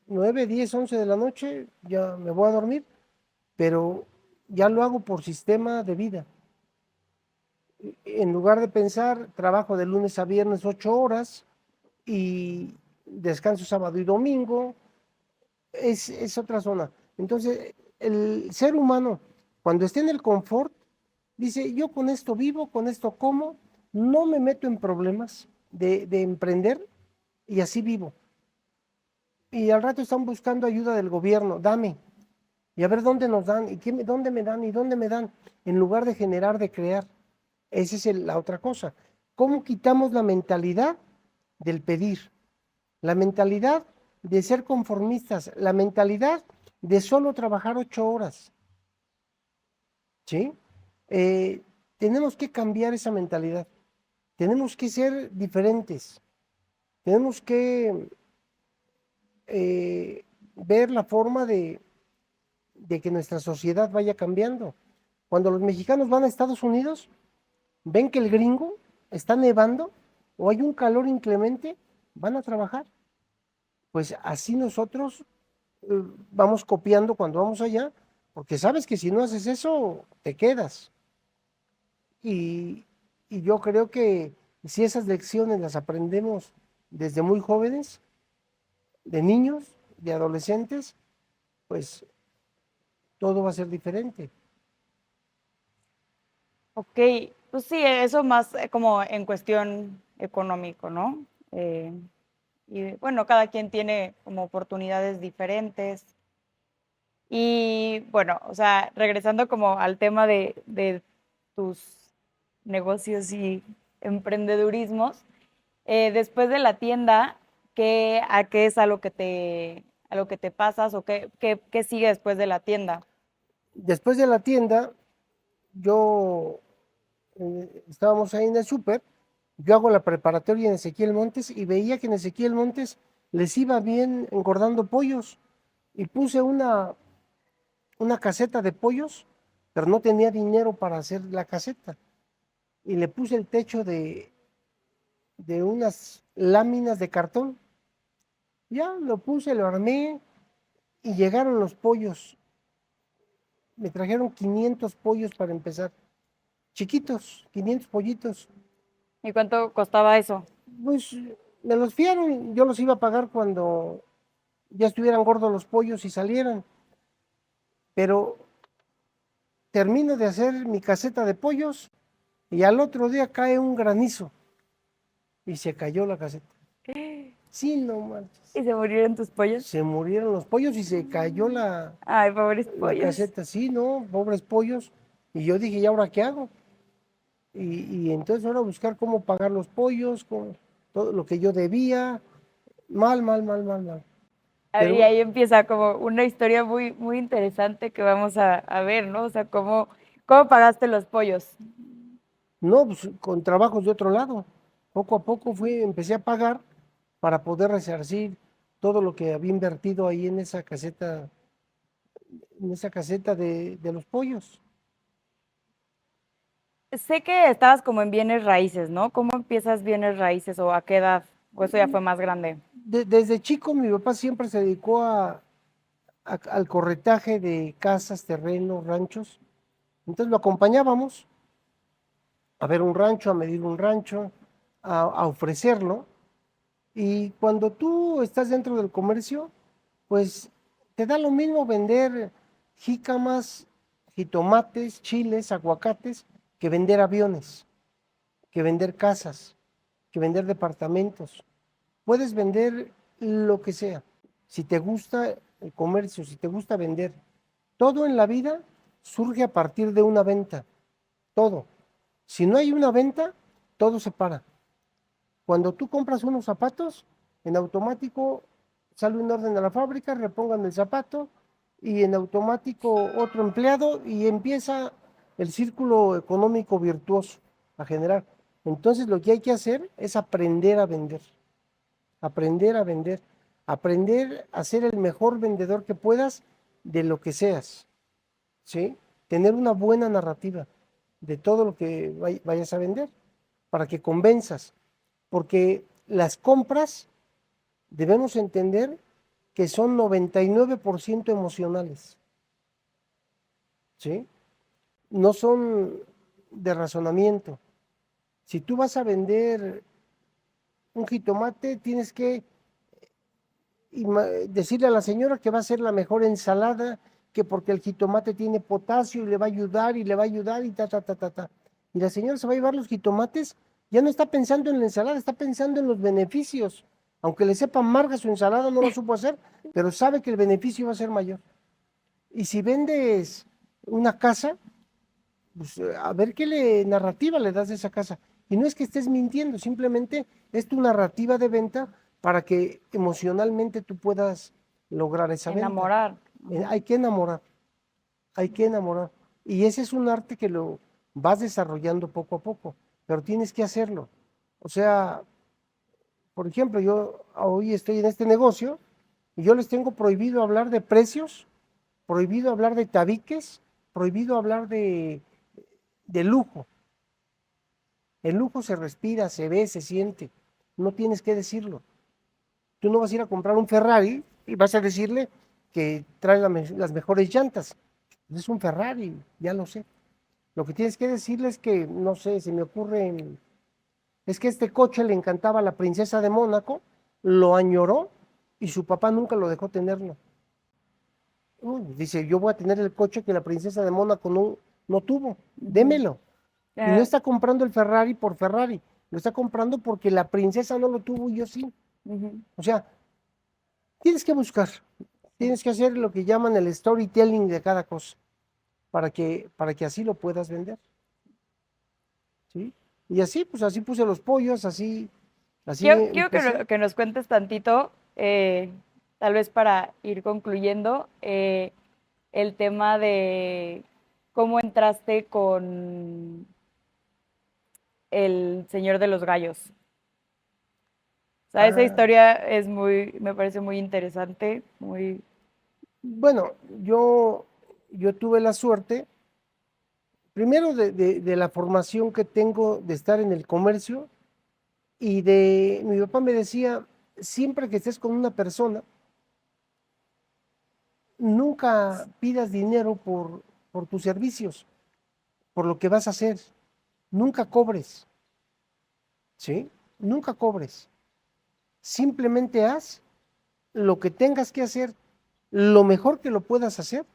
9, 10, 11 de la noche ya me voy a dormir, pero ya lo hago por sistema de vida. En lugar de pensar, trabajo de lunes a viernes 8 horas y descanso sábado y domingo, es otra zona. Entonces, el ser humano, cuando esté en el confort, dice, yo con esto vivo, con esto como, no me meto en problemas de emprender y así vivo. Y al rato están buscando ayuda del gobierno, dame, y a ver dónde nos dan, y dónde me dan, y dónde me dan, en lugar de generar, de crear. Esa es la otra cosa. ¿Cómo quitamos la mentalidad del pedir? La mentalidad de ser conformistas, la mentalidad de solo trabajar 8 horas, ¿sí? Eh, Tenemos que cambiar esa mentalidad, tenemos que ser diferentes, tenemos que ver la forma de que nuestra sociedad vaya cambiando. Cuando los mexicanos van a Estados Unidos, ven que el gringo está nevando o hay un calor inclemente, van a trabajar. Pues así nosotros vamos copiando cuando vamos allá, porque sabes que si no haces eso, te quedas. Y, y yo creo que si esas lecciones las aprendemos desde muy jóvenes, de niños, de adolescentes, pues todo va a ser diferente. Ok, pues sí, eso más como en cuestión económico, ¿no? Y bueno, cada quien tiene como oportunidades diferentes. Y bueno, o sea, regresando como al tema de tus negocios y emprendedurismos, después de la tienda, ¿a qué es a lo que te pasas o qué sigue después de la tienda? Después de la tienda, yo estábamos ahí en el súper, yo hago la preparatoria en Ezequiel Montes y veía que en Ezequiel Montes les iba bien engordando pollos y puse una caseta de pollos, pero no tenía dinero para hacer la caseta y le puse el techo de unas láminas de cartón. Ya lo puse, lo armé y llegaron los pollos. Me trajeron 500 pollos para empezar, chiquitos, 500 pollitos. ¿Y cuánto costaba eso? Pues me los fiaron, yo los iba a pagar cuando ya estuvieran gordos los pollos y salieran. Pero termino de hacer mi caseta de pollos y al otro día cae un granizo y se cayó la caseta. Sí, no manches. ¿Y se murieron tus pollos? Se murieron los pollos y se cayó Ay, pobres la pollos. caseta. Sí, no, pobres pollos. Y yo dije, ¿y ahora qué hago? Y entonces ahora buscar cómo pagar los pollos, con todo lo que yo debía. Mal, mal, mal, mal, mal. Y Pero ahí empieza como una historia muy, muy interesante que vamos a ver, ¿no? O sea, cómo pagaste los pollos. no, pues con trabajos de otro lado. Poco a poco empecé a pagar para poder resarcir todo lo que había invertido ahí en esa caseta de los pollos. Sé que estabas como en bienes raíces, ¿no? ¿Cómo empiezas bienes raíces o a qué edad? ¿O eso ya fue más grande? Desde chico mi papá siempre se dedicó al corretaje de casas, terrenos, ranchos. Entonces lo acompañábamos a ver un rancho, a medir un rancho, a ofrecerlo. Y cuando tú estás dentro del comercio, pues te da lo mismo vender jícamas, jitomates, chiles, aguacates, que vender aviones, que vender casas, que vender departamentos. Puedes vender lo que sea. Si te gusta el comercio, si te gusta vender, todo en la vida surge a partir de una venta. Todo. Si no hay una venta, todo se para. Cuando tú compras unos zapatos, en automático sale un orden a la fábrica, repongan el zapato y en automático otro empleado y empieza el círculo económico virtuoso a generar. Entonces lo que hay que hacer es aprender a vender, aprender a vender, aprender a ser el mejor vendedor que puedas de lo que seas, ¿sí? Tener una buena narrativa de todo lo que vayas a vender para que convenzas, porque las compras debemos entender que son 99% emocionales, ¿sí? No son de razonamiento. Si tú vas a vender un jitomate, tienes que decirle a la señora que va a ser la mejor ensalada, que porque el jitomate tiene potasio y le va a ayudar y le va a ayudar y ta, ta, ta, ta, ta. Y la señora se va a llevar los jitomates, ya no está pensando en la ensalada, está pensando en los beneficios. Aunque le sepa amarga su ensalada, no lo supo hacer, pero sabe que el beneficio va a ser mayor. Y si vendes una casa, pues a ver narrativa le das de esa casa. Y no es que estés mintiendo, simplemente es tu narrativa de venta para que emocionalmente tú puedas lograr esa venta. Enamorar. Hay que enamorar, hay que enamorar. Y ese es un arte que lo vas desarrollando poco a poco, pero tienes que hacerlo. O sea, por ejemplo, yo hoy estoy en este negocio y yo les tengo prohibido hablar de precios, prohibido hablar de tabiques, prohibido hablar de lujo. El lujo se respira, se ve, se siente. No tienes que decirlo. Tú no vas a ir a comprar un Ferrari y vas a decirle que trae las mejores llantas. Es un Ferrari, ya lo sé. Lo que tienes que decirle es que, no sé, se me ocurre, es que este coche le encantaba a la princesa de Mónaco, lo añoró y su papá nunca lo dejó tenerlo. Dice, yo voy a tener el coche que la princesa de Mónaco no tuvo, démelo. Y no está comprando el Ferrari por Ferrari, lo está comprando porque la princesa no lo tuvo y yo sí. O sea, tienes que buscar, tienes que hacer lo que llaman el storytelling de cada cosa, para que así lo puedas vender. ¿Sí? Y así, pues así puse los pollos, así Quiero empecé. que nos cuentes tantito, tal vez para ir concluyendo, el tema de cómo entraste con el Señor de los Gallos. O sea, esa Ah, historia es me parece muy interesante, muy... bueno, yo tuve la suerte, primero de la formación que tengo de estar en el comercio y mi papá me decía, siempre que estés con una persona, nunca pidas dinero por tus servicios, por lo que vas a hacer. Nunca cobres, ¿sí? Nunca cobres. Simplemente haz lo que tengas que hacer, lo mejor que lo puedas hacer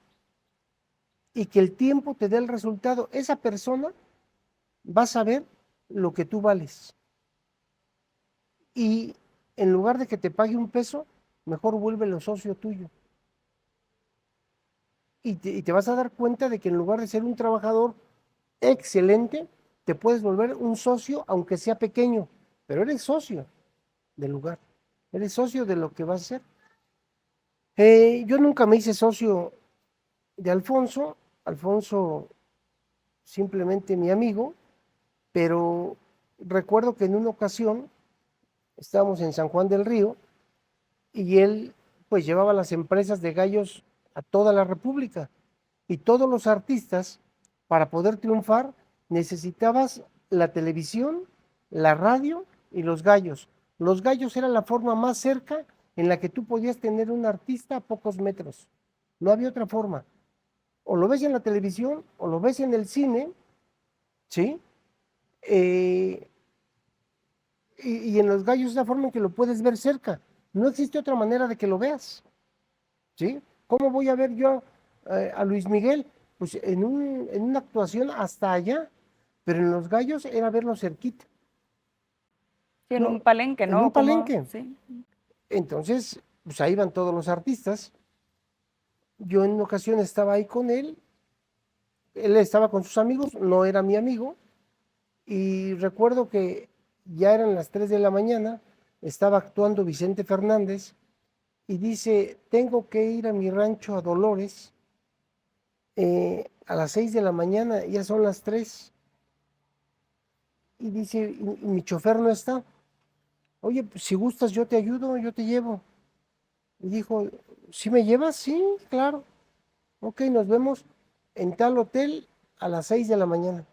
y que el tiempo te dé el resultado. Esa persona va a saber lo que tú vales. Y en lugar de que te pague un peso, mejor vuélvelo socio tuyo. Y te vas a dar cuenta de que en lugar de ser un trabajador excelente, te puedes volver un socio, aunque sea pequeño, pero eres socio del lugar, eres socio de lo que vas a hacer. Yo nunca me hice socio de Alfonso, Alfonso simplemente mi amigo, pero recuerdo que en una ocasión estábamos en San Juan del Río y él pues llevaba las empresas de gallos a toda la República y todos los artistas para poder triunfar necesitabas la televisión, la radio y los gallos. Los gallos era la forma más cerca en la que tú podías tener un artista a pocos metros. No había otra forma. O lo ves en la televisión o lo ves en el cine, ¿sí? Eh, y en los gallos es la forma en que lo puedes ver cerca. No existe otra manera de que lo veas, ¿sí? ¿Cómo voy a ver yo a Luis Miguel? Pues en una actuación hasta allá, pero en los gallos era verlo cerquita. Sí, en un No, palenque, en un ¿no? Como, palenque. sí. Entonces, pues ahí van todos los artistas. Yo en una ocasión estaba ahí con él estaba con sus amigos, no era mi amigo, y recuerdo que ya eran las 3 de la mañana, estaba actuando Vicente Fernández, y dice, tengo que ir a mi rancho a Dolores a las 6 de la mañana, ya son las 3. Y dice, y mi chofer no está. Oye, pues, si gustas yo te ayudo, yo te llevo. Y dijo, ¿sí me llevas? Sí, claro. Ok, nos vemos en tal hotel a las 6 de la mañana.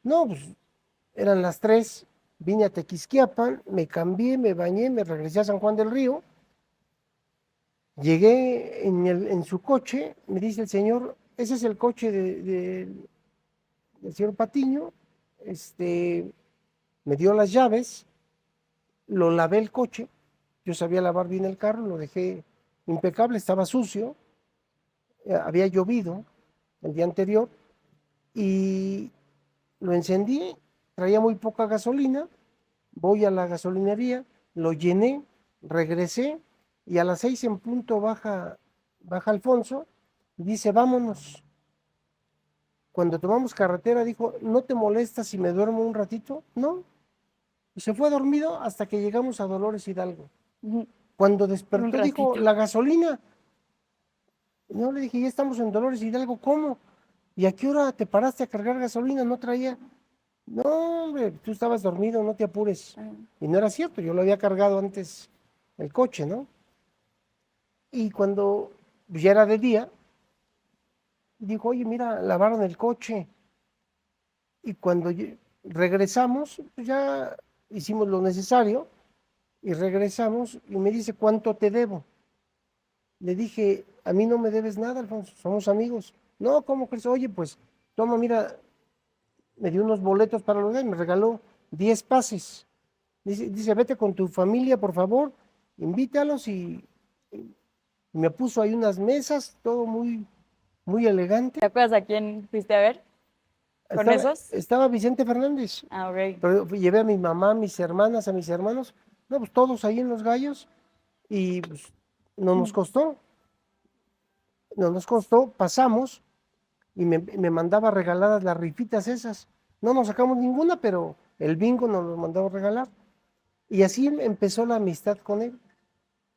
No, pues eran las 3. Vine a Tequisquiapan, me cambié, me bañé, me regresé a San Juan del Río. Llegué en su coche, me dice el señor, ese es el coche del señor Patiño. Me dio las llaves, lo lavé el coche, yo sabía lavar bien el carro, lo dejé impecable, estaba sucio, había llovido el día anterior y lo encendí, traía muy poca gasolina, voy a la gasolinería, lo llené, regresé y a las 6 en punto baja Alfonso y dice, vámonos. Cuando tomamos carretera dijo, ¿no te molesta si me duermo un ratito? No. Y se fue dormido hasta que llegamos a Dolores Hidalgo. Ujú. Cuando Un despertó dijo, ratito. la gasolina. No, le dije, ya estamos en Dolores Hidalgo, ¿cómo? ¿Y a qué hora te paraste a cargar gasolina? No traía. No, hombre, tú estabas dormido, no te apures. Ah, Y no era cierto, yo lo había cargado antes el coche, ¿no? Y cuando ya era de día, dijo, oye, mira, lavaron el coche. Y cuando regresamos, pues ya hicimos lo necesario y regresamos y me dice, ¿cuánto te debo? Le dije, a mí no me debes nada, Alfonso, somos amigos. No, ¿cómo crees? Oye, pues, toma, mira, me dio unos boletos para los me regaló 10 pases. Dice, vete con tu familia, por favor, invítalos y me puso ahí unas mesas, todo muy, muy elegante. ¿te acuerdas a quién fuiste a ver con Estaba, esos? estaba Vicente Fernández, Ah, ok. pero llevé a mi mamá, a mis hermanas, a mis hermanos, no, pues todos ahí en Los Gallos y pues, no nos Mm. costó, no nos costó, pasamos y me mandaba regaladas las rifitas esas. No nos sacamos ninguna, pero el bingo nos lo mandaba regalar. Y así empezó la amistad con él.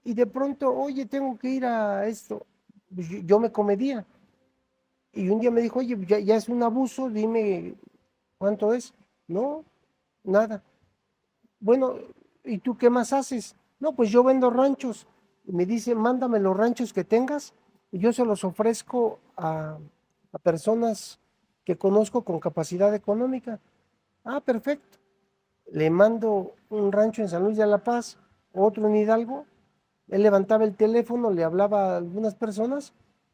Y de pronto, oye, tengo que ir a esto. Pues yo me comedía. Y un día me dijo, oye, ya es un abuso, dime cuánto es. No, nada. Bueno, ¿y tú qué más haces? No, pues yo vendo ranchos. Y me dice, mándame los ranchos que tengas y yo se los ofrezco a personas que conozco con capacidad económica. Ah, perfecto. Le mando un rancho en San Luis de la Paz, otro en Hidalgo. Él levantaba el teléfono, le hablaba a algunas personas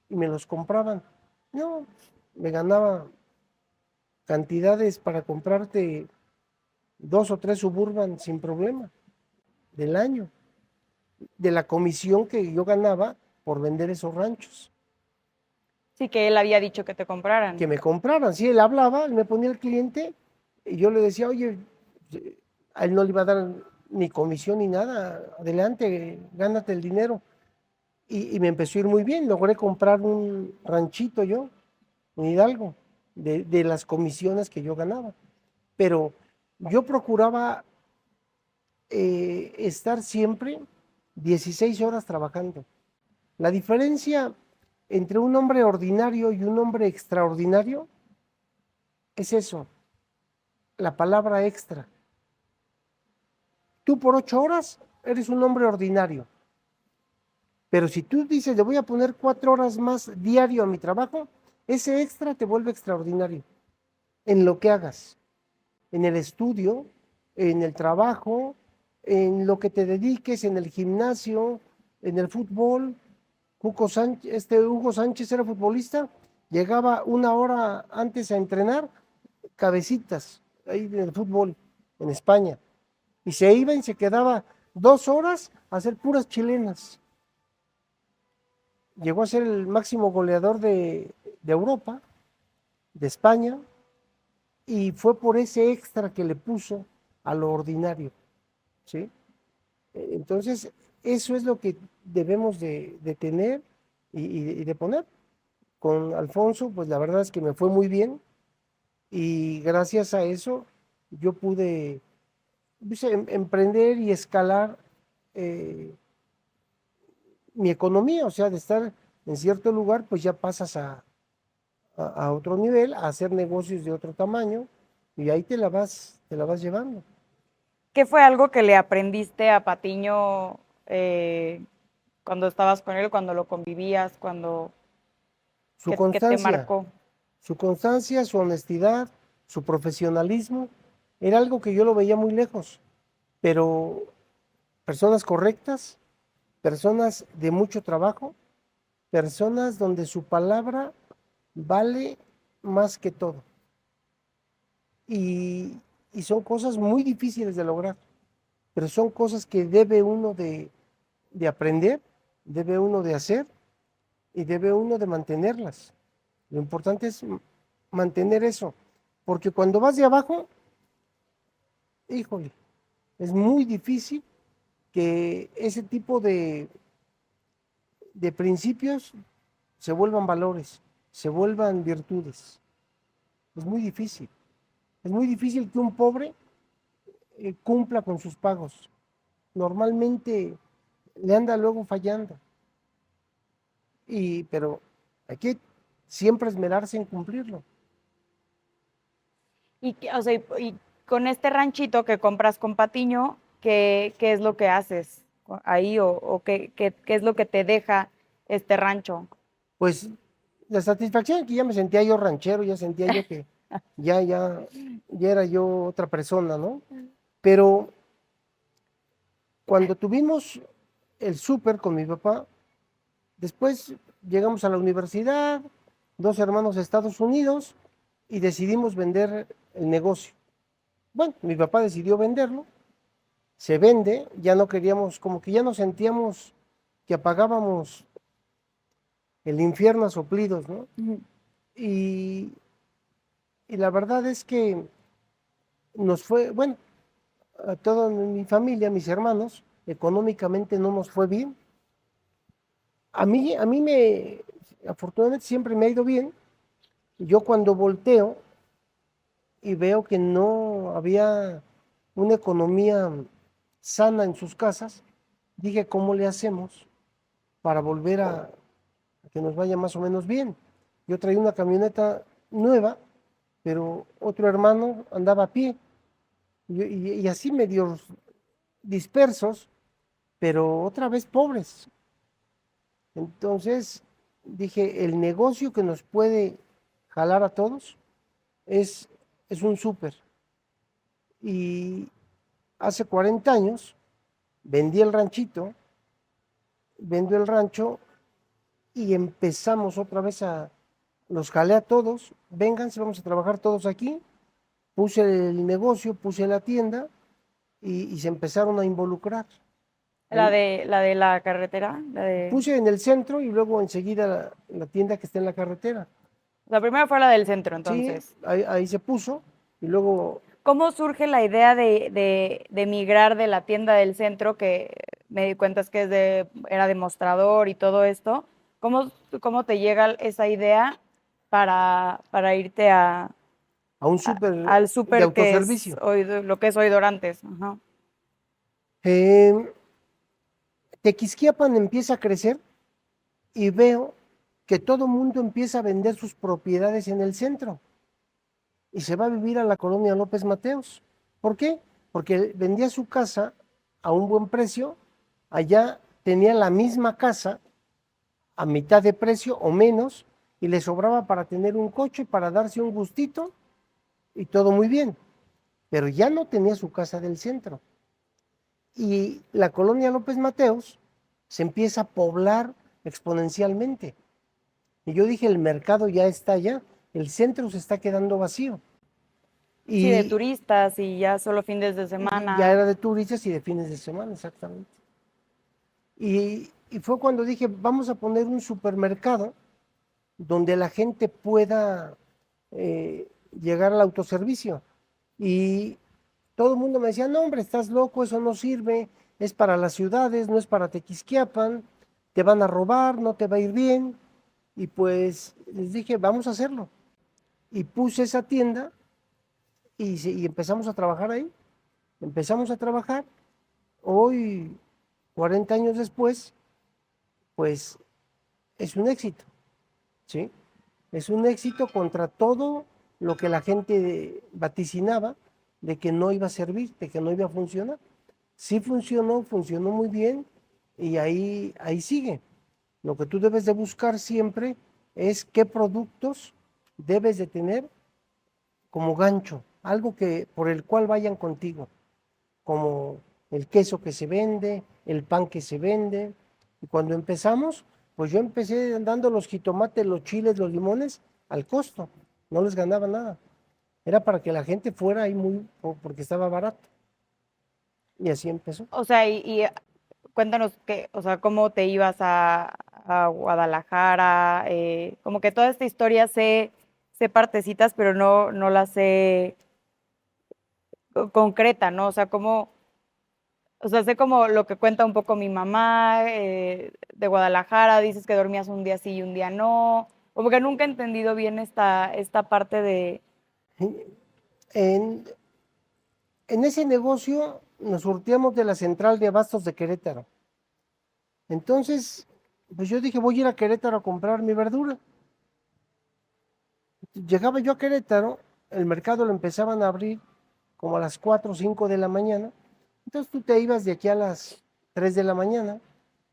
y me los compraban. No, me ganaba cantidades para comprarte 2 o 3 Suburban sin problema del año, de la comisión que yo ganaba por vender esos ranchos. Sí, que él había dicho que te compraran. Que me compraran. Si él hablaba, él me ponía el cliente y yo le decía, oye, a él no le iba a dar ni comisión ni nada, adelante, gánate el dinero. Y me empezó a ir muy bien, logré comprar un ranchito yo en Hidalgo, de las comisiones que yo ganaba. Pero yo procuraba estar siempre 16 horas trabajando. La diferencia entre un hombre ordinario y un hombre extraordinario es eso, la palabra extra. Tú por 8 horas eres un hombre ordinario, pero si tú dices, le voy a poner 4 horas más diario a mi trabajo, ese extra te vuelve extraordinario en lo que hagas, en el estudio, en el trabajo, en lo que te dediques, en el gimnasio, en el fútbol. Hugo Sánchez era futbolista, llegaba 1 hora antes a entrenar, cabecitas, ahí en el fútbol, en España. Y se iba y se quedaba 2 horas a hacer puras chilenas. Llegó a ser el máximo goleador de Europa, de España, y fue por ese extra que le puso a lo ordinario, ¿sí? Entonces, eso es lo que debemos de tener y de poner. Con Alfonso, pues la verdad es que me fue muy bien y gracias a eso yo pude pues, emprender y escalar eh, mi economía, o sea, de estar en cierto lugar, pues ya pasas a otro nivel, a hacer negocios de otro tamaño, y ahí te la vas llevando. ¿Qué fue algo que le aprendiste a Patiño cuando estabas con él, cuando lo convivías, cuando Su que te constancia, marcó? su honestidad, su profesionalismo, era algo que yo lo veía muy lejos, pero personas correctas, personas de mucho trabajo, personas donde su palabra vale más que todo. Y, y son cosas muy difíciles de lograr, pero son cosas que debe uno de aprender, debe uno de hacer y debe uno de mantenerlas. Lo importante es mantener eso, porque cuando vas de abajo, híjole, es muy difícil que ese tipo de principios se vuelvan valores, se vuelvan virtudes. Es muy difícil. Es muy difícil que un pobre cumpla con sus pagos. Normalmente le anda luego fallando. Pero hay que siempre esmerarse en cumplirlo. O sea, y con este ranchito que compras con Patiño, ¿qué es lo que haces ahí o qué es lo que te deja este rancho? Pues la satisfacción es que ya me sentía yo ranchero, ya sentía yo que ya, ya, ya era yo otra persona, ¿no? Pero cuando tuvimos el súper con mi papá, después llegamos a la universidad, dos hermanos a Estados Unidos y decidimos vender el negocio. Bueno, mi papá decidió venderlo, se vende, ya no queríamos, como que ya no sentíamos que apagábamos el infierno a soplidos, ¿no? Ujú. Y, y la verdad es que nos fue, bueno, a toda mi familia, mis hermanos, económicamente no nos fue bien. Afortunadamente siempre me ha ido bien. Yo cuando volteo y veo que no había una economía sana en sus casas, dije, ¿cómo le hacemos para volver a que nos vaya más o menos bien? Yo traía una camioneta nueva, pero otro hermano andaba a pie y así medio dispersos, pero otra vez pobres. Entonces dije, el negocio que nos puede jalar a todos es, es un súper. Y hace 40 años vendí el ranchito, vendo el rancho y empezamos otra vez los jalé a todos, vénganse, vamos a trabajar todos aquí. Puse el negocio, puse la tienda y se empezaron a involucrar. Ahí La de la carretera, la de... puse en el centro y luego enseguida la tienda que está en la carretera. La primera fue la del centro, Sí, entonces. ahí se puso y luego ¿Cómo surge la idea de migrar de la tienda del centro, que me di cuenta es que era demostrador y todo esto? ¿Cómo te llega esa idea para irte a un súper al de súper que es autoservicio. hoy, lo que es hoy Dorantes? Ajá. Eh, Tequisquiapan empieza a crecer y veo que todo mundo empieza a vender sus propiedades en el centro y se va a vivir a la colonia López Mateos. ¿Por qué? Porque vendía su casa a un buen precio, allá tenía la misma casa a mitad de precio o menos y le sobraba para tener un coche, para darse un gustito y todo muy bien. Pero ya no tenía su casa del centro. Y la colonia López Mateos se empieza a poblar exponencialmente. Y yo dije, el mercado ya está allá, el centro se está quedando vacío. Sí, de Y, turistas y ya solo fines de y ya semana. era de turistas y de fines de semana, exactamente. Y fue cuando dije, vamos a poner un supermercado donde la gente pueda llegar al autoservicio. Y todo el mundo me decía, no hombre, estás loco, eso no sirve, es para las ciudades, no es para Tequisquiapan, te van a robar, no te va a ir bien. Y pues les dije, vamos a hacerlo. Y puse esa tienda y empezamos a trabajar ahí. Empezamos a trabajar. Hoy, 40 años después, pues es un éxito, ¿sí? Es un éxito contra todo lo que la gente vaticinaba de que no iba a servir, de que no iba a funcionar. Sí funcionó, funcionó muy bien y ahí sigue. Lo que tú debes de buscar siempre es qué productos debes de tener como gancho, algo que por el cual vayan contigo, como el queso que se vende, el pan que se vende. Y cuando empezamos, pues yo empecé dando los jitomates, los chiles, los limones al costo, no les ganaba nada. Era para que la gente fuera ahí porque estaba barato. Y así empezó. O sea, cuéntanos que, o sea, cómo te ibas a Guadalajara, como que toda esta historia sé partecitas, pero no la sé concreta, ¿no? O sea, o sea, sé como lo que cuenta un poco mi mamá de Guadalajara, dices que dormías un día sí y un día no, como que nunca he entendido bien esta parte de... En, en ese negocio nos surtíamos de la central de abastos de Querétaro. Entonces, pues yo dije, voy a ir a Querétaro a comprar mi verdura. Llegaba yo a Querétaro, el mercado lo empezaban a abrir como a las 4 o 5 de la mañana. Entonces tú te ibas de aquí a las 3 de la mañana,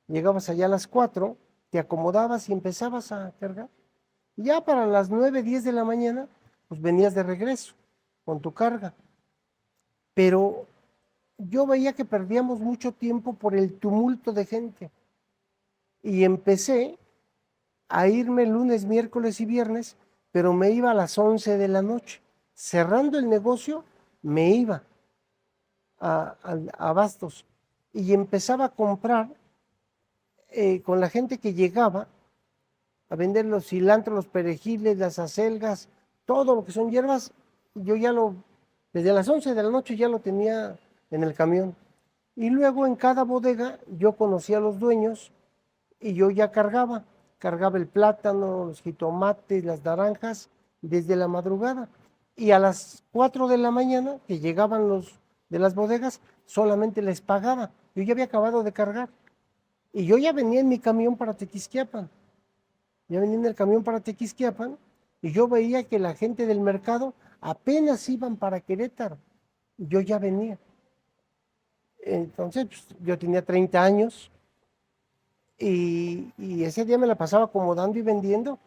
llegabas allá a las 4, te acomodabas y empezabas a cargar. Y ya para las 9, 10 de la mañana, pues venías de regreso con tu carga. Pero yo veía que perdíamos mucho tiempo por el tumulto de gente. Y empecé a irme lunes, miércoles y viernes, pero me iba a las 11 de la noche. Cerrando el negocio, me iba a Bastos y empezaba a comprar con la gente que llegaba a vender los cilantros, los perejiles, las acelgas, todo lo que son hierbas. Yo desde las 11 de la noche ya lo tenía en el camión. Y luego en cada bodega yo conocía a los dueños y yo ya cargaba el plátano, los jitomates, las naranjas desde la madrugada. Y a las 4 de la mañana, que llegaban los de las bodegas, solamente les pagaba. Yo ya había acabado de cargar. Y yo ya venía en mi camión para Tequisquiapan. Ya venía en el camión para Tequisquiapan y yo veía que la gente del mercado apenas iban para Querétaro. Yo ya venía. Entonces, pues, yo tenía 30 años y ese día me la pasaba acomodando y vendiendo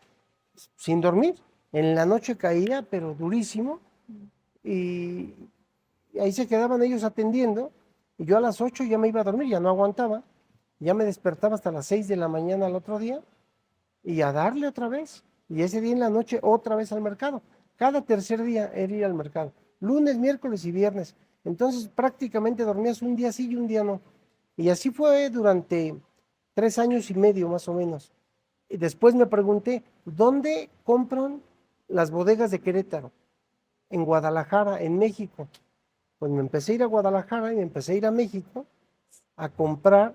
sin dormir. En la noche caía, pero durísimo. Y ahí se quedaban ellos atendiendo. Y yo a las 8 ya me iba a dormir, ya no aguantaba. Ya me despertaba hasta las 6 de la mañana al otro día y a darle otra vez. Y ese día en la noche otra vez al mercado. Cada tercer día era ir al mercado. Lunes, miércoles y viernes. Entonces prácticamente dormías un día sí y un día no. Y así fue durante 3 años y medio más o menos. Y después me pregunté, ¿dónde compran las bodegas de Querétaro? En Guadalajara, en México. Pues me empecé a ir a Guadalajara y me empecé a ir a México a comprar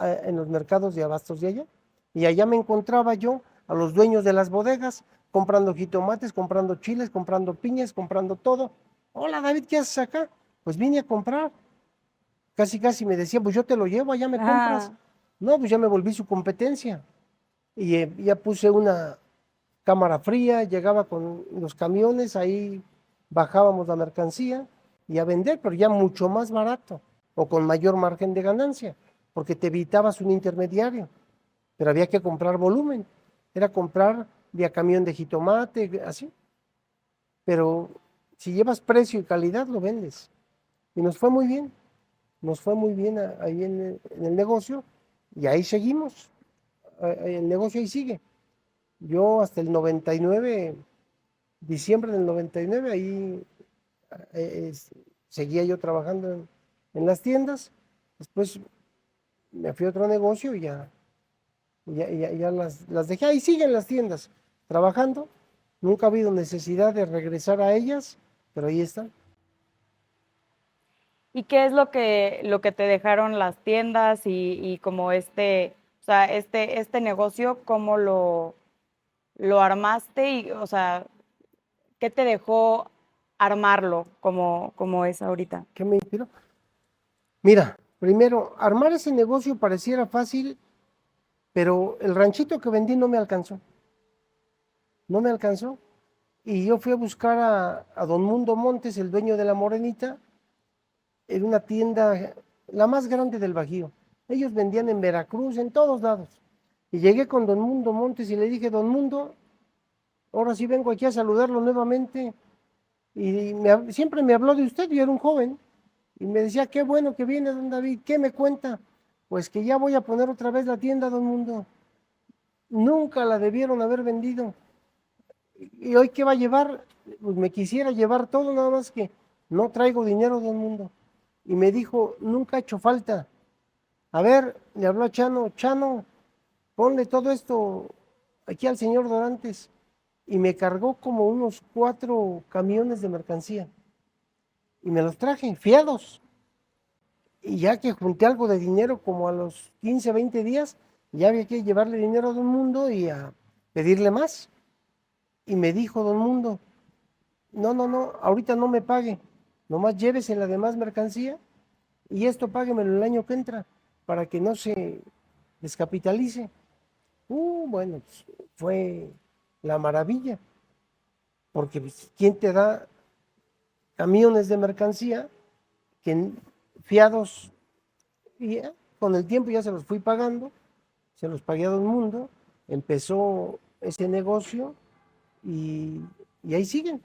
en los mercados de abastos de allá. Y allá me encontraba yo a los dueños de las bodegas, comprando jitomates, comprando chiles, comprando piñas, comprando todo. Hola David, ¿qué haces acá? Pues vine a comprar. Casi, casi me decía, pues yo te lo llevo, allá me compras. Ah, No, pues ya me volví su competencia. Y ya puse una cámara fría, llegaba con los camiones, ahí bajábamos la mercancía y a vender, pero ya mucho más barato o con mayor margen de ganancia, porque te evitabas un intermediario, pero había que comprar volumen, era comprar vía camión de jitomate, así, pero si llevas precio y calidad lo vendes. Y nos fue muy bien ahí en el negocio y ahí seguimos, el negocio ahí sigue. Yo hasta el 99, diciembre del 99, ahí eh, es- seguía yo trabajando en las tiendas. Después me fui a otro negocio y ya las dejé. Ahí siguen las tiendas trabajando. Nunca ha habido necesidad de regresar a ellas, pero ahí están. ¿y qué es lo que te dejaron las tiendas y como o sea, este negocio, cómo lo armaste y, o sea, qué te dejó armarlo como es ahorita? ¿Qué me inspiró? Mira, primero, armar ese negocio pareciera fácil pero el ranchito que vendí no me alcanzó, no me alcanzó. Y yo fui a buscar a don Mundo Montes, el dueño de La Morenita, en una tienda, la más grande del Bajío. Ellos vendían en Veracruz, en todos lados. Y llegué con don Mundo Montes y le dije, don Mundo, ahora sí vengo aquí a saludarlo nuevamente. Y siempre me habló de usted, yo era un joven. Y me decía, qué bueno que viene, don David, ¿qué me cuenta? Pues que ya voy a poner otra vez la tienda, don Mundo. Nunca la debieron haber vendido. ¿Y hoy qué va a llevar? Pues me quisiera llevar todo, nada más que no traigo dinero, don Mundo. Y me dijo, nunca ha hecho falta. A ver, le habló a Chano, Chano, ponle todo esto aquí al señor Dorantes. Y me cargó como unos 4 camiones de mercancía. Y me los traje, fiados. Y ya que junté algo de dinero, como a los 15, 20 días, ya había que llevarle dinero a don Mundo y a pedirle más. Y me dijo don Mundo, no, no, no, ahorita no me pague, nomás llévese la demás mercancía y esto páguemelo el año que entra para que no se descapitalice. Bueno, pues, fue la maravilla, porque pues, ¿quién te da camiones de mercancía que fiados? Y ya, con el tiempo ya se los fui pagando, se los pagué a todo el mundo, empezó ese negocio y, y ahí siguen.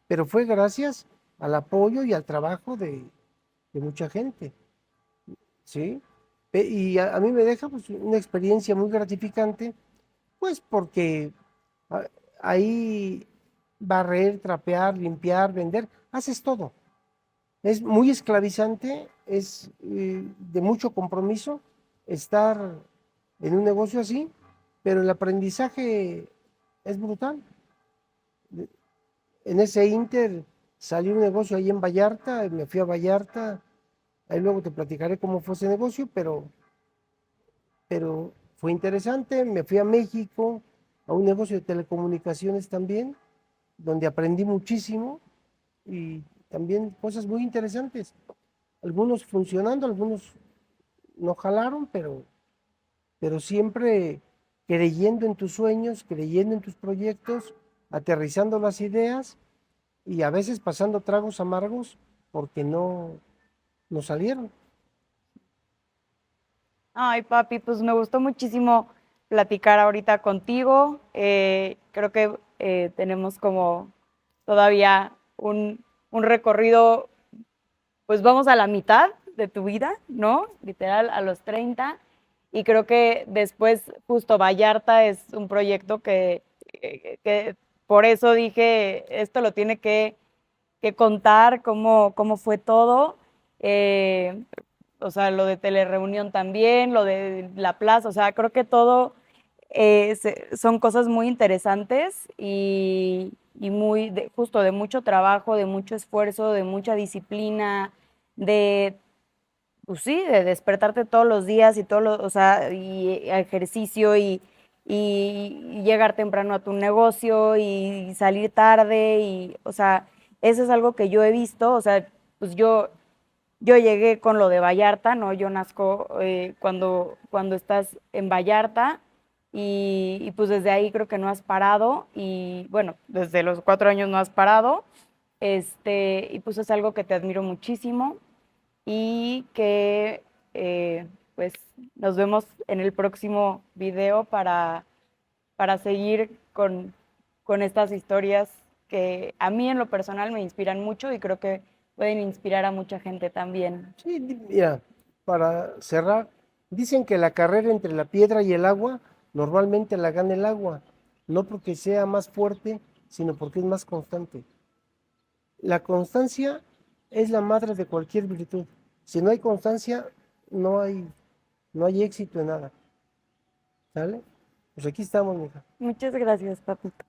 Pero fue gracias al apoyo y al trabajo de mucha gente, ¿sí? Y a mí me deja pues, una experiencia muy gratificante, pues porque a- ahí barrer, trapear, limpiar, vender, haces todo. Es muy esclavizante, es de mucho compromiso estar en un negocio así, pero el aprendizaje es brutal. En ese inter salió un negocio ahí en Vallarta, me fui a Vallarta, ahí luego te platicaré cómo fue ese negocio, pero fue interesante. Me fui a México, a un negocio de telecomunicaciones también, donde aprendí muchísimo y también cosas muy interesantes. Algunos funcionando, algunos no jalaron, pero siempre creyendo en tus sueños, creyendo en tus proyectos, aterrizando las ideas y a veces pasando tragos amargos porque no salieron. Ay, papi, pues me gustó muchísimo platicar ahorita contigo. Creo que tenemos como todavía un recorrido, pues vamos a la mitad de tu vida, ¿no? Literal, a los 30. Y creo que después, justo Vallarta es un proyecto que por eso dije, esto lo tiene que contar, cómo fue todo. Eh, o sea, lo de Telereunión también, lo de la plaza, o sea, creo que todo son cosas muy interesantes y muy, justo de mucho trabajo, de mucho esfuerzo, de mucha disciplina, de, pues sí, de despertarte todos los días y o sea, y ejercicio y llegar temprano a tu negocio y salir tarde y, o sea, eso es algo que yo he visto, o sea, pues yo llegué con lo de Vallarta, ¿no? Yo nazco cuando estás en Vallarta y pues desde ahí creo que no has parado y bueno, desde los 4 años no has parado, y pues es algo que te admiro muchísimo y que pues nos vemos en el próximo video para seguir con estas historias que a mí en lo personal me inspiran mucho y creo que pueden inspirar a mucha gente también. Sí, mira, para cerrar, dicen que la carrera entre la piedra y el agua normalmente la gana el agua, no porque sea más fuerte, sino porque es más constante. La constancia es la madre de cualquier virtud. Si no hay constancia, no hay, no hay éxito en nada. ¿Sale? Pues aquí estamos, mija. Muchas gracias, papito.